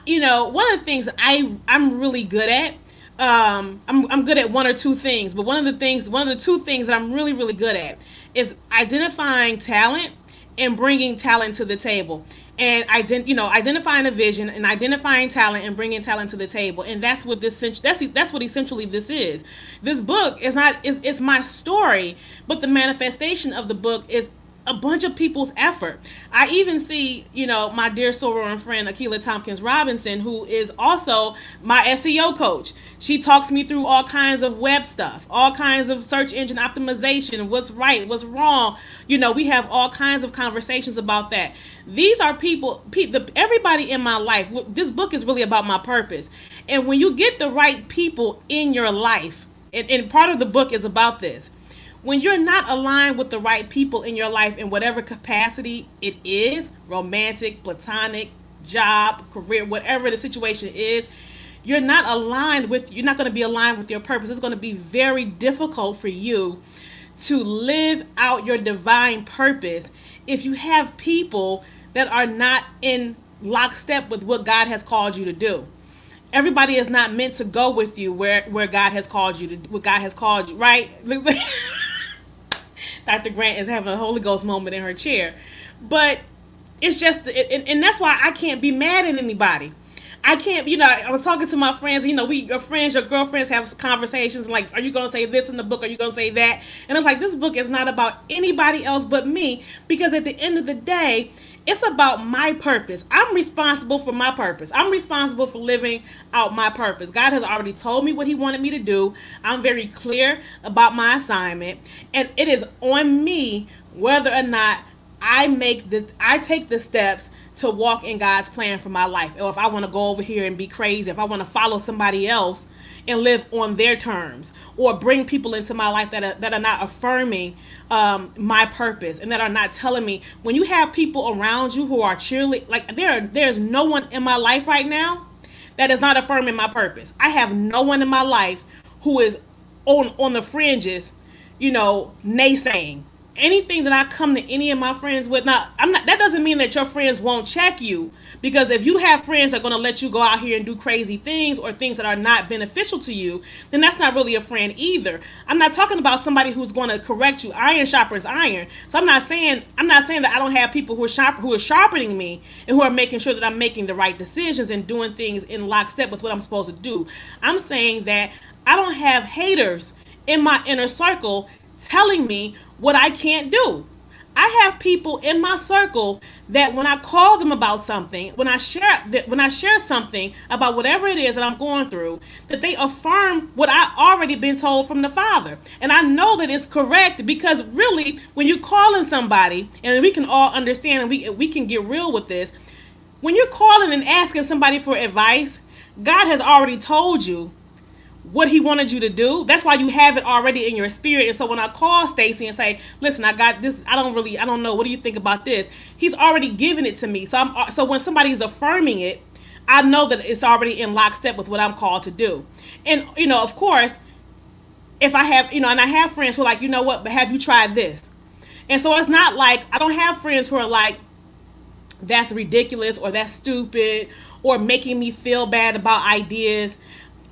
one of the things I'm really good at. I'm good at one or two things, but one of the two things that I'm really really good at is identifying talent and bringing talent to the table, and identifying a vision and identifying talent and bringing talent to the table, and that's what that's what essentially this is. This book is not it's my story, but the manifestation of the book is a bunch of people's effort. I even see, my dear soror and friend Akila Tompkins Robinson, who is also my SEO coach. She talks me through all kinds of web stuff, all kinds of search engine optimization, what's right, what's wrong. We have all kinds of conversations about that. These are everybody in my life. This book is really about my purpose. And when you get the right people in your life, and part of the book is about this, when you're not aligned with the right people in your life in whatever capacity it is, romantic, platonic, job, career, whatever the situation is, you're not going to be aligned with your purpose. It's going to be very difficult for you to live out your divine purpose if you have people that are not in lockstep with what God has called you to do. Everybody is not meant to go with you where God has called you what God has called you, right? Dr. Grant is having a Holy Ghost moment in her chair. But it's just, and that's why I can't be mad at anybody. I can't, I was talking to my friends, your girlfriends have conversations like, are you going to say this in the book? Are you going to say that? And it's like, this book is not about anybody else but me, because at the end of the day, it's about my purpose. I'm responsible for my purpose. I'm responsible for living out my purpose. God has already told me what he wanted me to do. I'm very clear about my assignment, and it is on me whether or not I take the steps to walk in God's plan for my life. Or if I want to go over here and be crazy, if I want to follow somebody else and live on their terms, or bring people into my life that are not affirming my purpose and that are not telling me. When you have people around you who are cheerleading, like there's no one in my life right now that is not affirming my purpose. I have no one in my life who is on the fringes, naysaying anything that I come to any of my friends with. Now, that doesn't mean that your friends won't check you, because if you have friends that are going to let you go out here and do crazy things or things that are not beneficial to you, then that's not really a friend either. I'm not talking about somebody who's going to correct you. Iron sharpens iron. So I'm not saying that I don't have people who are sharpening me and who are making sure that I'm making the right decisions and doing things in lockstep with what I'm supposed to do. I'm saying that I don't have haters in my inner circle telling me what I can't do. I have people in my circle that when I call them about something, when I share something about whatever it is that I'm going through, that they affirm what I already been told from the Father. And I know that it's correct, because really, when you're calling somebody, and we can all understand, and we can get real with this, when you're calling and asking somebody for advice, God has already told you what he wanted you to do. That's why you have it already in your spirit. And so when I call Stacy and say, listen, I got this, I don't know, what do you think about this? He's already given it to me. So when somebody's affirming it, I know that it's already in lockstep with what I'm called to do. And, of course, if I have, and I have friends who are like, what, but have you tried this? And so it's not like, I don't have friends who are like, that's ridiculous, or that's stupid, or making me feel bad about ideas.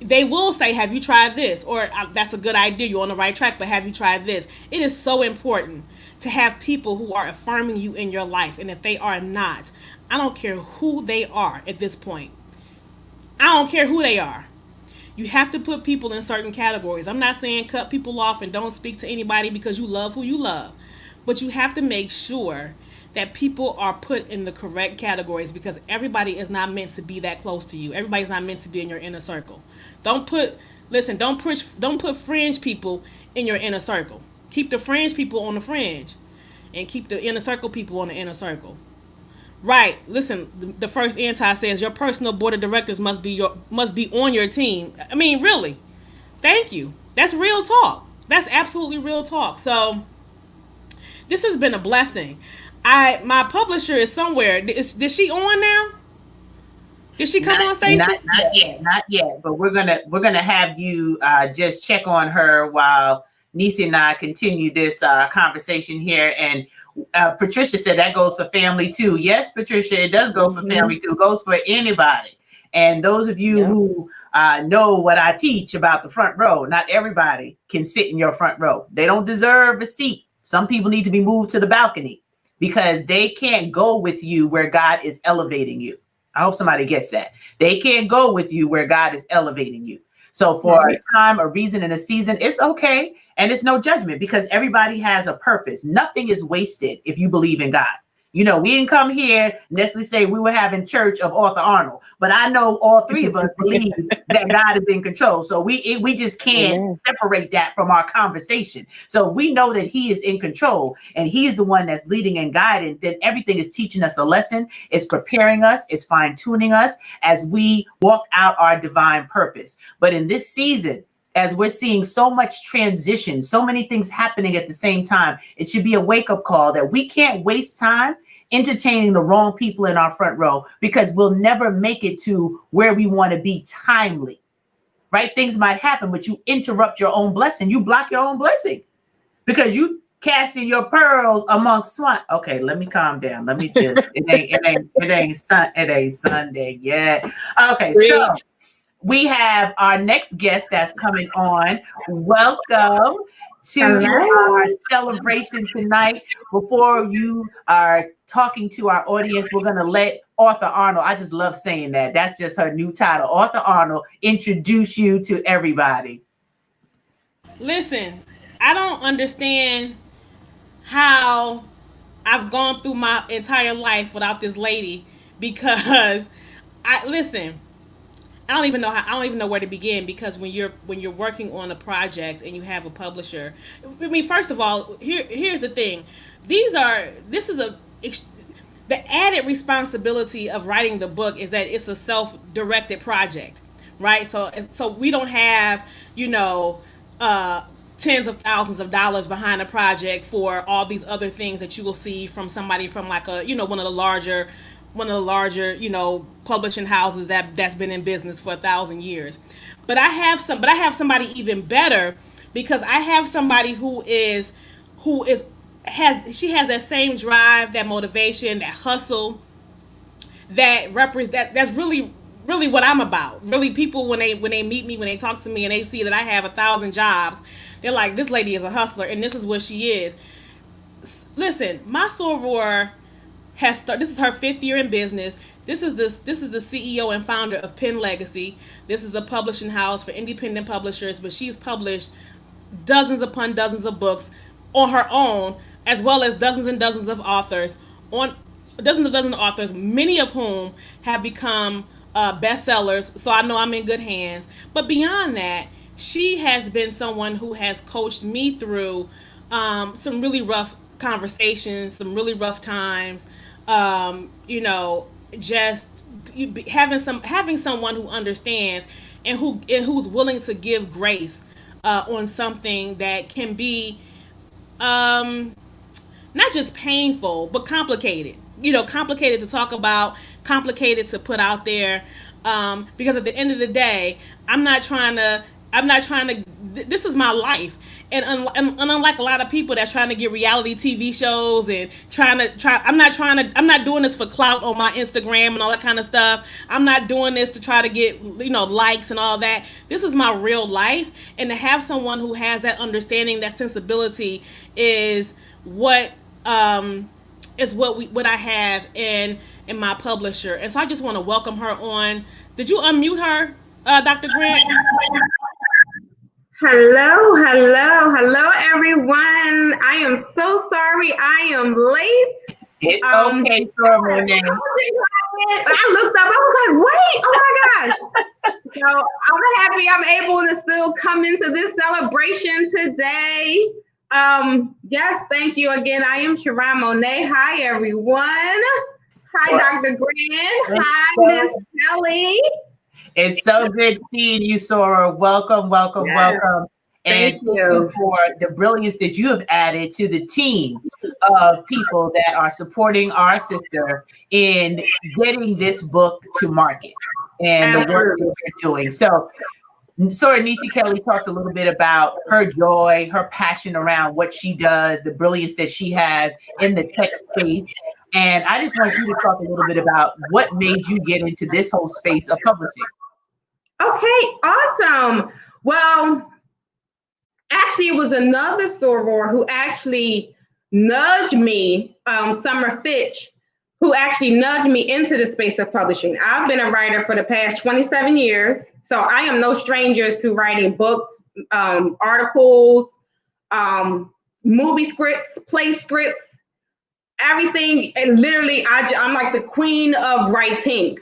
They will say, have you tried this? Or that's a good idea, you're on the right track, but have you tried this? It is so important to have people who are affirming you in your life. And if they are not, I don't care who they are at this point. I don't care who they are. You have to put people in certain categories. I'm not saying cut people off and don't speak to anybody because you love who you love, but you have to make sure that people are put in the correct categories, because everybody is not meant to be that close to you. Everybody's not meant to be in your inner circle. Don't put listen, don't put fringe people in your inner circle. Keep the fringe people on the fringe and keep the inner circle people on the inner circle. Right. Listen, the first anti says your personal board of directors must be on your team. I mean, really. Thank you. That's real talk. That's absolutely real talk. So this has been a blessing. My publisher is somewhere. Is she on now? Did she come on, Stacey? Not yet. But we're gonna have you just check on her while Nisi and I continue this conversation here. And Patricia said that goes for family too. Yes, Patricia, it does go for family too. It goes for anybody. And those of you who know what I teach about the front row, not everybody can sit in your front row. They don't deserve a seat. Some people need to be moved to the balcony because they can't go with you where God is elevating you. I hope somebody gets that. They can't go with you where God is elevating you. So for a time, a reason, and a season, it's okay. And it's no judgment because everybody has a purpose. Nothing is wasted if you believe in God. You know, we didn't come here necessarily say we were having church of Arthur Arnold, but I know all three of us believe that God is in control. So we just can't separate that from our conversation. So we know that he is in control and he's the one that's leading and guiding. Then everything is teaching us a lesson. It's preparing us. It's fine tuning us as we walk out our divine purpose. But in this season, as we're seeing so much transition, so many things happening at the same time, it should be a wake-up call that we can't waste time entertaining the wrong people in our front row because we'll never make it to where we want to be timely, right? Things might happen, but you interrupt your own blessing. You block your own blessing because you casting your pearls amongst swine. Okay, let me calm down. Let me just, it ain't Sunday yet. Okay, so we have our next guest that's coming on. Welcome to our celebration tonight. Before you are talking to our audience, we're going to let Arthur Arnold, I just love saying that. That's just her new title. Arthur Arnold, introduce you to everybody. Listen, I don't understand how I've gone through my entire life without this lady because I don't even know where to begin because when you're working on a project and you have a publisher, I mean, first of all, here's the thing. This is the added responsibility of writing the book is that it's a self-directed project, right? So we don't have, tens of thousands of dollars behind a project for all these other things that you will see from somebody from like one of the larger publishing houses that's been in business for 1,000 years. But I have somebody even better because I have somebody who has that same drive, that motivation, that hustle, that's really what I'm about. Really, people when they meet me, when they talk to me and they see that I have 1,000 jobs, they're like, this lady is a hustler and this is what she is. Listen, my soror this is her 5th year in business. This is the CEO and founder of Pen Legacy. This is a publishing house for independent publishers, but she's published dozens upon dozens of books on her own, as well as dozens and dozens of authors, many of whom have become bestsellers. So I know I'm in good hands. But beyond that, she has been someone who has coached me through some really rough conversations, some really rough times. Just having someone who understands and who's willing to give grace on something that can be not just painful but complicated. Complicated to talk about, complicated to put out there. Because at the end of the day, I'm not trying to. This is my life, and unlike a lot of people that's trying to get reality TV shows and I'm not doing this for clout on my Instagram and all that kind of stuff. I'm not doing this to try to get likes and all that. This is my real life, and to have someone who has that understanding, that sensibility, is what I have in my publisher. And so I just want to welcome her on. Did you unmute her? Dr. Grant. Hello, everyone. I am so sorry I am late. It's Yes, okay, Sora Monet. I looked up, I was like, wait, oh my God. So I'm happy I'm able to still come into this celebration today. Yes, thank you again. I am Sharon Monet. Hi, everyone. Hi, Dr. Grant. Hi, Miss Kelly. It's so good seeing you, Sora. Welcome, welcome, Yes, welcome. And thank thank you you. for the brilliance that you have added to the team of people that are supporting our sister in getting this book to market and the work that Absolutely. you're doing. So, Sora Nisi Kelly talked a little bit about her joy, her passion around what she does, the brilliance that she has in the tech space. And I just want you to talk a little bit about what made you get into this whole space of publishing. Okay, awesome. Well, actually, it was another soror who actually nudged me, Summer Fitch, who actually nudged me into the space of publishing. I've been a writer for the past 27 years, so I am no stranger to writing books, articles, um, movie scripts, play scripts, everything. And literally, I'm like the queen of writing.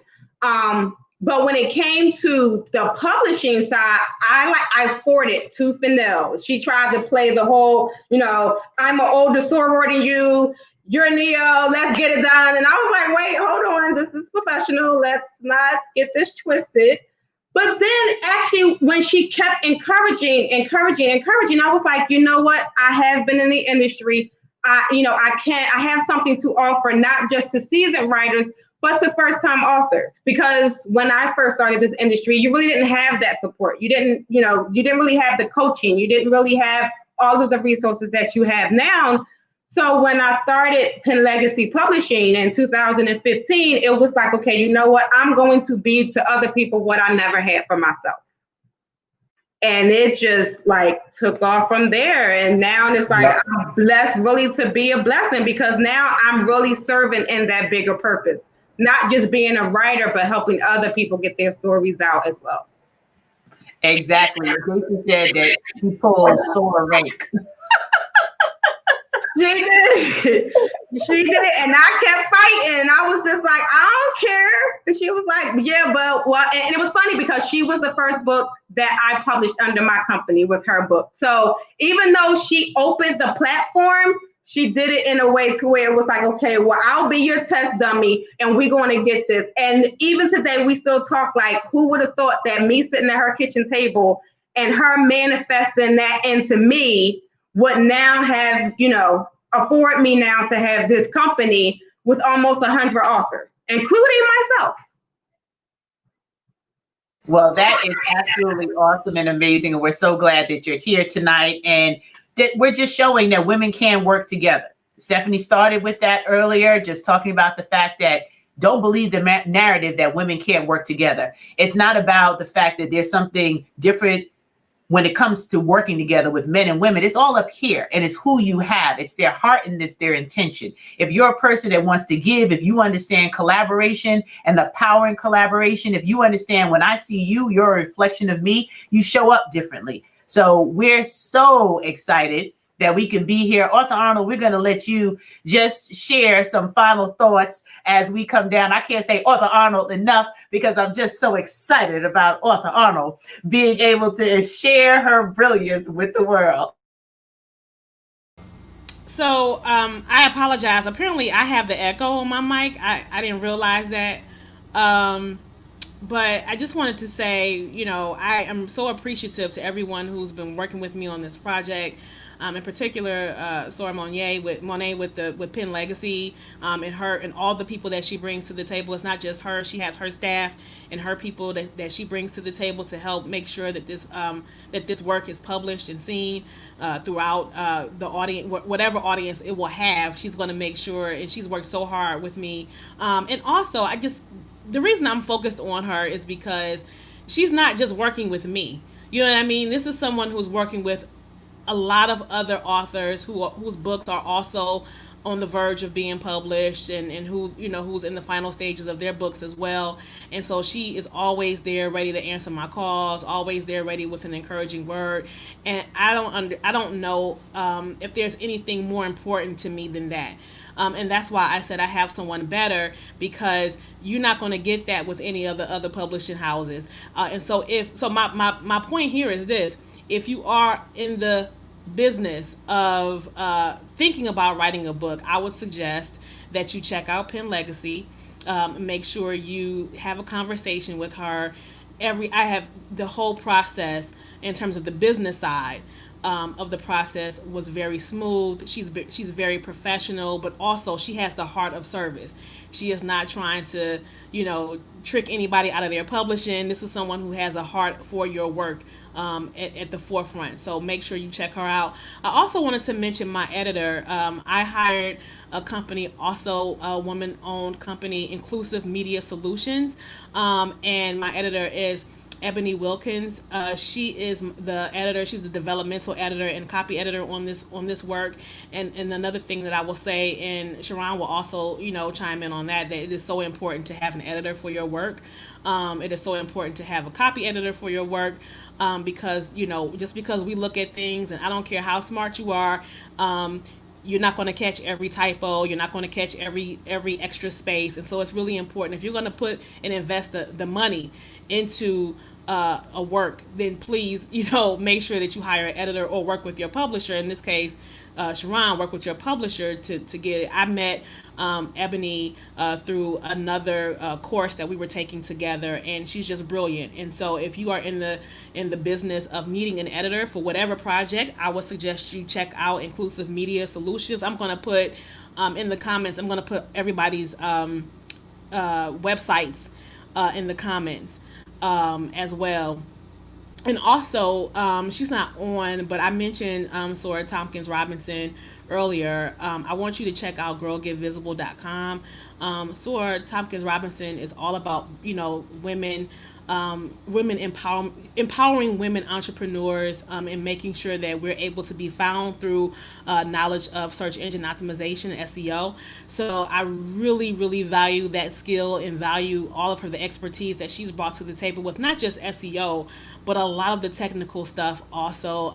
But when it came to the publishing side, I fought it tooth and nail. She tried to play the whole, I'm an older soror than you. You're Neo. Let's get it done. And I was like, wait, hold on. This is professional. Let's not get this twisted. But then actually, when she kept encouraging, I was like, you know what? I have been in the industry. I have something to offer, not just to seasoned writers, but to first time authors. Because when I first started this industry, you really didn't have that support. You didn't really have the coaching. You didn't really have all of the resources that you have now. So when I started Pen Legacy Publishing in 2015, it was like, okay, you know what? I'm going to be to other people what I never had for myself. And it just like took off from there. And now it's like I'm blessed really to be a blessing, because now I'm really serving in that bigger purpose, not just being a writer, but helping other people get their stories out as well. Exactly. Jason said that she pulls Sora rank. She did. She did. And I kept fighting. And I was just like, I don't care. And she was like, yeah, but what? And it was funny because she was the first book that I published under my company, was her book. So even though she opened the platform, she did it in a way to where it was like, okay, well, I'll be your test dummy and we're going to get this. And even today, we still talk like, who would have thought that me sitting at her kitchen table and her manifesting that into me would now have, afford me now to have this company with almost 100 authors, including myself. Well, that is absolutely awesome and amazing. And we're so glad that you're here tonight. And that we're just showing that women can work together. Stephanie started with that earlier, just talking about the fact that don't believe the narrative that women can't work together. It's not about the fact that there's something different when it comes to working together with men and women. It's all up here, and it's who you have. It's their heart and it's their intention. If you're a person that wants to give, if you understand collaboration and the power in collaboration, if you understand when I see you, you're a reflection of me, you show up differently. So we're so excited that we can be here. Author Arnold, we're going to let you just share some final thoughts as we come down. I can't say Author Arnold enough because I'm just so excited about Author Arnold being able to share her brilliance with the world. So I apologize. Apparently, I have the echo on my mic. I didn't realize that. Um, but I just wanted to say, I am so appreciative to everyone who's been working with me on this project. In particular, Sora Monet with Pen Legacy, and her and all the people that she brings to the table. It's not just her; she has her staff and her people that she brings to the table to help make sure that this work is published and seen throughout the audience, whatever audience it will have. She's going to make sure, and she's worked so hard with me. And also, the reason I'm focused on her is because she's not just working with me. You know what I mean? This is someone who's working with a lot of other authors whose books are also on the verge of being published, and who, who's in the final stages of their books as well. And so she is always there ready to answer my calls, always there ready with an encouraging word. And I don't know if there's anything more important to me than that. And that's why I said I have someone better, because you're not going to get that with any of the other publishing houses. And so my point here is this: if you are in the business of thinking about writing a book, I would suggest that you check out Pen Legacy. Make sure you have a conversation with her. I have the whole process in terms of the business side of the process was very smooth. She's very professional, but also she has the heart of service. She is not trying to, trick anybody out of their publishing. This is someone who has a heart for your work at the forefront. So make sure you check her out. I also wanted to mention my editor. I hired a company, also a woman-owned company, Inclusive Media Solutions, and my editor is Ebony Wilkins. She is the editor. She's the developmental editor and copy editor on this work. And another thing that I will say, and Sharon will also chime in on that it is so important to have an editor for your work. It is so important to have a copy editor for your work, because just because we look at things, and I don't care how smart you are, you're not going to catch every typo. You're not going to catch every extra space. And so it's really important, if you're going to put and invest the money into a work, then please, make sure that you hire an editor or work with your publisher. In this case, Sharon, work with your publisher to get it. I met Ebony through another course that we were taking together, and she's just brilliant. And so if you are in the business of needing an editor for whatever project, I would suggest you check out Inclusive Media Solutions. I'm going to put in the comments, I'm going to put everybody's websites in the comments as well. And also, she's not on, but I mentioned Sora Tompkins Robinson earlier. I want you to check out girlgetvisible.com. Sora Tompkins Robinson is all about, women, empowering women entrepreneurs, and making sure that we're able to be found through knowledge of search engine optimization and SEO. So I really, really value that skill and value all of the expertise that she's brought to the table with not just SEO, but a lot of the technical stuff also.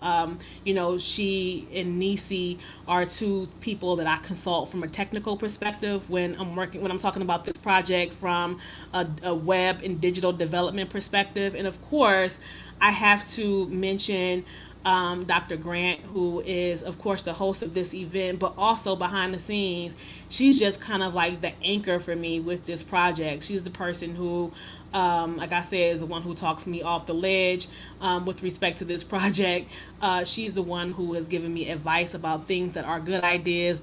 She and Nisi are two people that I consult from a technical perspective when I'm talking about this project from a web and digital development perspective. And of course, I have to mention Dr. Grant, who is, of course, the host of this event, but also behind the scenes, she's just kind of like the anchor for me with this project. She's the person who, like I said, is the one who talks me off the ledge with respect to this project. She's the one who has given me advice about things that are good ideas,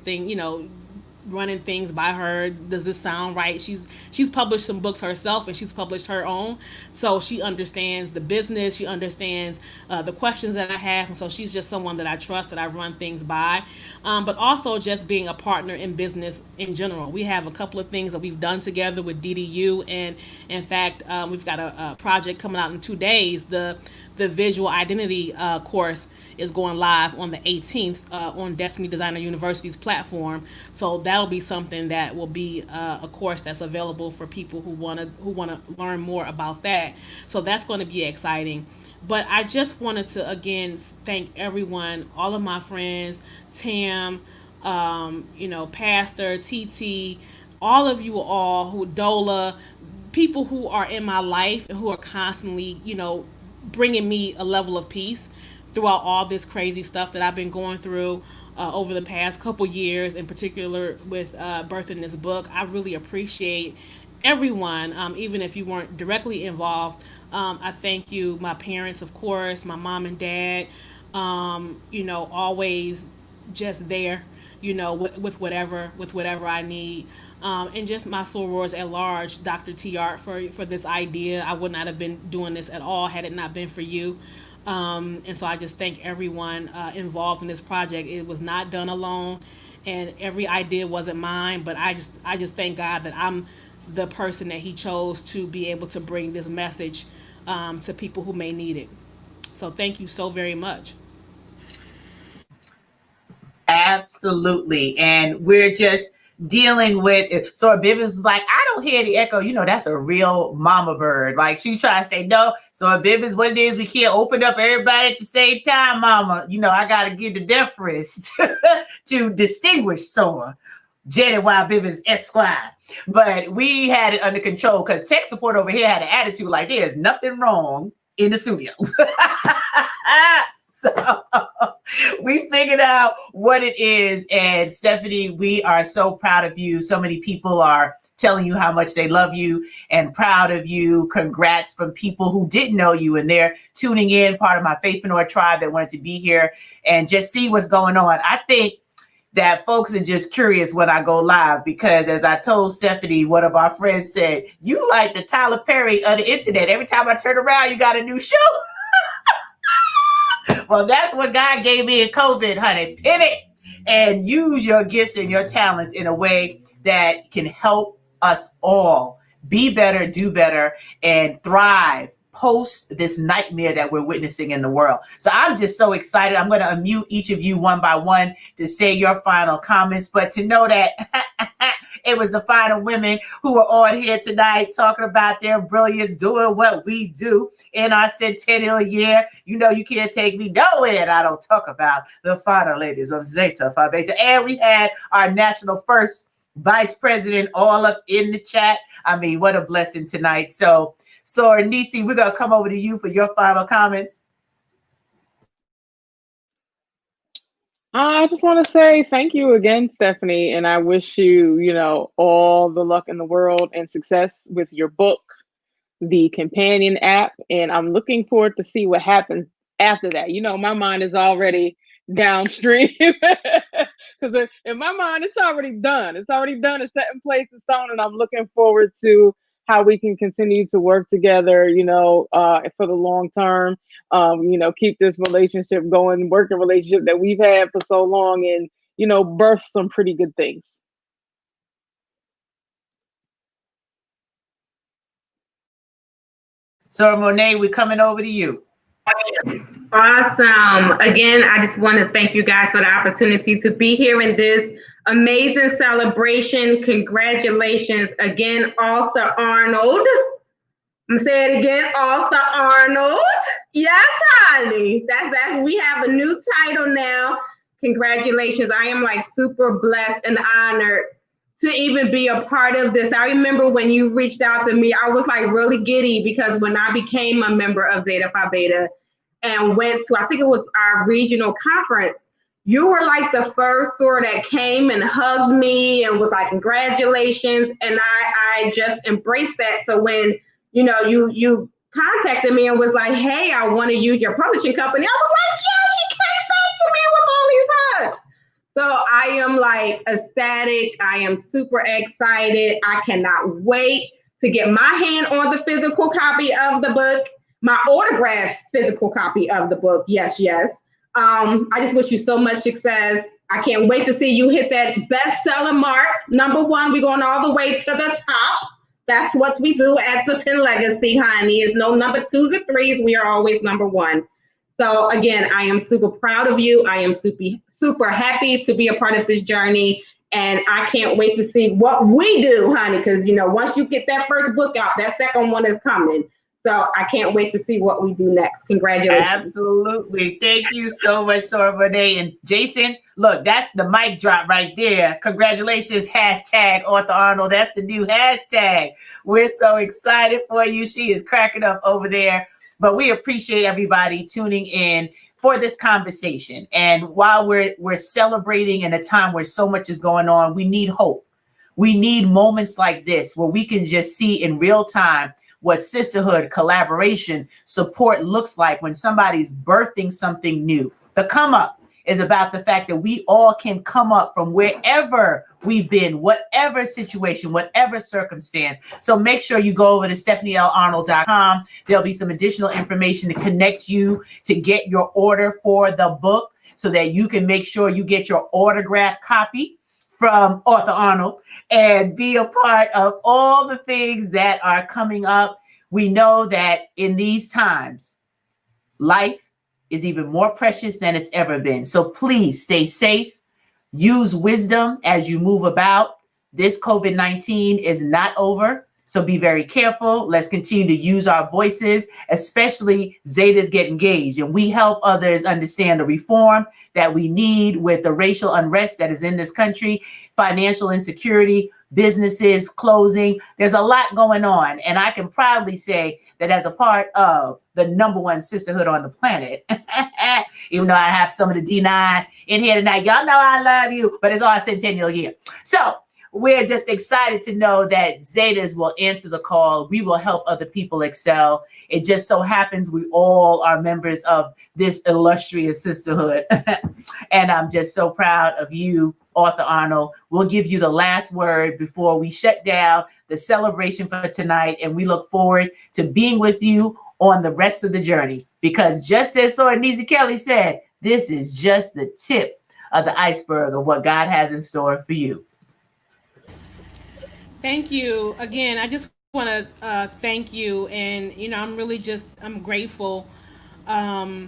running things by her. Does this sound right? She's published some books herself, and she's published her own, so she understands the business. She understands the questions that I have, and so she's just someone that I trust, that I run things by. But also just being a partner in business in general. We have a couple of things that we've done together with DDU, and in fact, we've got a project coming out in 2 days. The visual identity course is going live on the 18th on Destiny Designer University's platform. So that'll be something that will be a course that's available for people who want to learn more about that. So that's going to be exciting. But I just wanted to again thank everyone, all of my friends, Tam, Pastor, TT, all of you all, Dola, people who are in my life and who are constantly, bringing me a level of peace throughout all this crazy stuff that I've been going through over the past couple years, in particular with birthing this book. I really appreciate everyone, even if you weren't directly involved. I thank you, my parents, of course, my mom and dad, always just there, with whatever I need. And just my sorors at large, Dr. T. Art, for this idea. I would not have been doing this at all had it not been for you. And so I just thank everyone involved in this project. It was not done alone, and every idea wasn't mine, but I just thank God that I'm the person that he chose to be able to bring this message to people who may need it. So thank you so very much. Absolutely. And we're just dealing with, so Bivens was like, I don't hear the echo. You know, that's a real mama bird. Like she tries to say no. So Bivens, what it is, we can't open up everybody at the same time, mama. You know, I got to give the deference to distinguish Sora. Janet Y. Bivens Esquire. But we had it under control because tech support over here had an attitude like there's nothing wrong in the studio. So we figured out what it is. And Stephanie, we are so proud of you. So many people are telling you how much they love you and proud of you. Congrats from people who didn't know you, and they're tuning in, part of my Faithpreneur tribe that wanted to be here and just see what's going on. I think that folks are just curious when I go live because, as I told Stephanie, one of our friends said, you like the Tyler Perry of the internet. Every time I turn around, you got a new show. Well, that's what God gave me in COVID, honey. Pivot and use your gifts and your talents in a way that can help us all be better, do better, and thrive post this nightmare that we're witnessing in the world. So I'm just so excited. I'm going to unmute each of you one by one to say your final comments, but to know that it was the final women who were on here tonight talking about their brilliance, doing what we do in our centennial year. You know, you can't take me nowhere and I don't talk about the final ladies of Zeta Phi Beta. And we had our national first vice president all up in the chat. I mean, what a blessing tonight. So Nisi, we're going to come over to you for your final comments. I just want to say thank you again, Stephanie, and I wish you, all the luck in the world and success with your book, the companion app, and I'm looking forward to see what happens after that. My mind is already downstream because in my mind, it's already done. It's already done. It's set in place, it's stone, and I'm looking forward to how we can continue to work together, for the long term, keep this relationship going, working relationship that we've had for so long and, birth some pretty good things. So Monet, we're coming over to you. Awesome. Again, I just want to thank you guys for the opportunity to be here in this amazing celebration. Congratulations again, author Arnold. I'm gonna say it again, author Arnold. Yes, honey. That's we have a new title now. Congratulations. I am like super blessed and honored to even be a part of this. I remember when you reached out to me, I was like really giddy because when I became a member of Zeta Phi Beta and went to, I think it was our regional conference, you were like the first sort that came and hugged me and was like, congratulations. And I just embraced that. So when, you contacted me and was like, hey, I want to use your publishing company, I was like, yeah, she came back to me with all these hugs. So I am like ecstatic. I am super excited. I cannot wait to get my hand on the physical copy of the book, my autographed physical copy of the book. Yes, yes. I just wish you so much success. I can't wait to see you hit that bestseller mark. Number one, we're going all the way to the top. That's what we do at the Pen Legacy, honey. It's no number twos or threes. We are always number one. So again, I am super proud of you. I am super happy to be a part of this journey. And I can't wait to see what we do, honey, because, once you get that first book out, that second one is coming. So I can't wait to see what we do next. Congratulations. Absolutely. Thank you so much, Sora Monet. And Jason, look, that's the mic drop right there. Congratulations, hashtag author Arnold. That's the new hashtag. We're so excited for you. She is cracking up over there. But we appreciate everybody tuning in for this conversation. And while we're celebrating in a time where so much is going on, we need hope. We need moments like this where we can just see in real time what sisterhood, collaboration, support looks like when somebody's birthing something new. The come up is about the fact that we all can come up from wherever we've been, whatever situation, whatever circumstance. So make sure you go over to StephanieLArnold.com. There'll be some additional information to connect you to get your order for the book so that you can make sure you get your autographed copy from author Arnold and be a part of all the things that are coming up. We know that in these times, life is even more precious than it's ever been. So please stay safe, Use wisdom as you move about. This COVID-19 is not over. So be very careful. Let's continue to use our voices, especially Zetas Get Engaged. And we help others understand the reform that we need with the racial unrest that is in this country, financial insecurity, businesses closing. There's a lot going on. And I can proudly say that as a part of the #1 sisterhood on the planet, even though I have some of the D9 in here tonight, y'all know I love you, but it's our centennial year. So we're just excited to know that Zetas will answer the call. We will help other people excel. It just so happens we all are members of this illustrious sisterhood. And I'm just so proud of you, Author Arnold. We'll give you the last word before we shut down the celebration for tonight. And we look forward to being with you on the rest of the journey. Because just as Soranisi Kelly said, this is just the tip of the iceberg of what God has in store for you. Thank you again. I just want to thank you, and I'm grateful. I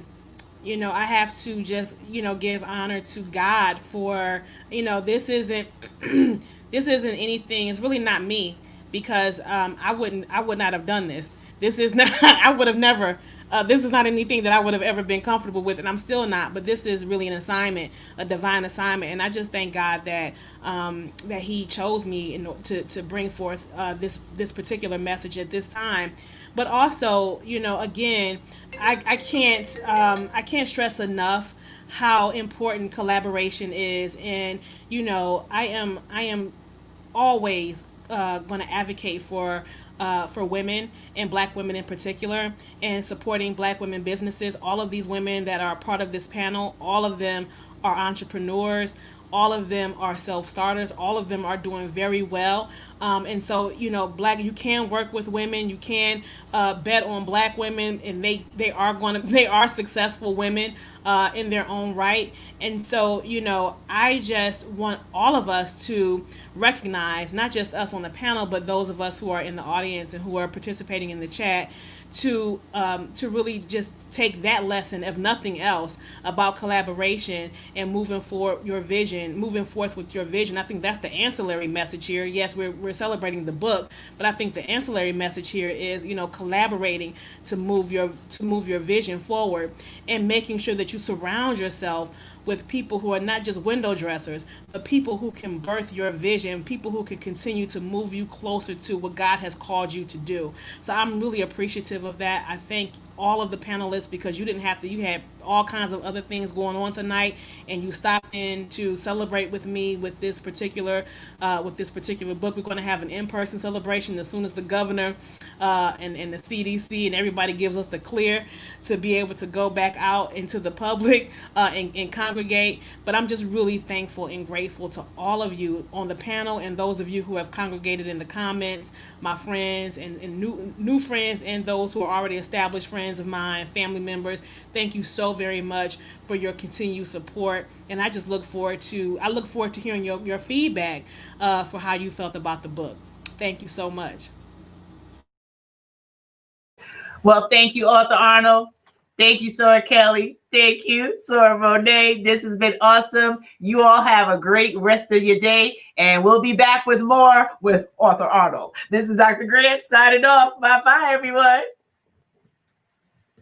have to just give honor to God for this isn't this isn't anything. It's really not me, because I would not have done this. This is not. I would have never. This is not anything that I would have ever been comfortable with, and I'm still not. But this is really an assignment, a divine assignment, and I just thank God that that He chose me to bring forth this particular message at this time. But also, again, I can't stress enough how important collaboration is, and I am always going to advocate for women, and Black women in particular, and supporting Black women businesses. All of these women that are part of this panel, all of them are entrepreneurs. All of them are self-starters. All of them are doing very well. And so, you can work with women. You can bet on Black women, and they are successful women in their own right. And so, I just want all of us to recognize, not just us on the panel, but those of us who are in the audience and who are participating in the chat, to really just take that lesson, if nothing else, about collaboration and moving forth with your vision. I think that's the ancillary message here. Yes, we're celebrating the book, but I think the ancillary message here is collaborating to move your vision forward, and making sure that you surround yourself with people who are not just window dressers, but people who can birth your vision, people who can continue to move you closer to what God has called you to do. So I'm really appreciative of that. I thank all of the panelists, because you had all kinds of other things going on tonight, and you stopped in to celebrate with me with this particular book. We're going to have an in-person celebration as soon as the governor and the CDC and everybody gives us the clear to be able to go back out into the public and congregate. But I'm just really thankful and grateful to all of you on the panel, and those of you who have congregated in the comments, my friends and new friends, and those who are already established friends of mine, family members. Thank you so very much for your continued support, and I just look forward to hearing your feedback for how you felt about the book. Thank you so much. Well, thank you, Author Arnold. Thank you, Sora Kelly. Thank you, Sora Monet. This has been awesome. You all have a great rest of your day, and we'll be back with more with Author Arnold. This is Dr. Grant signing off. Bye-bye, everyone.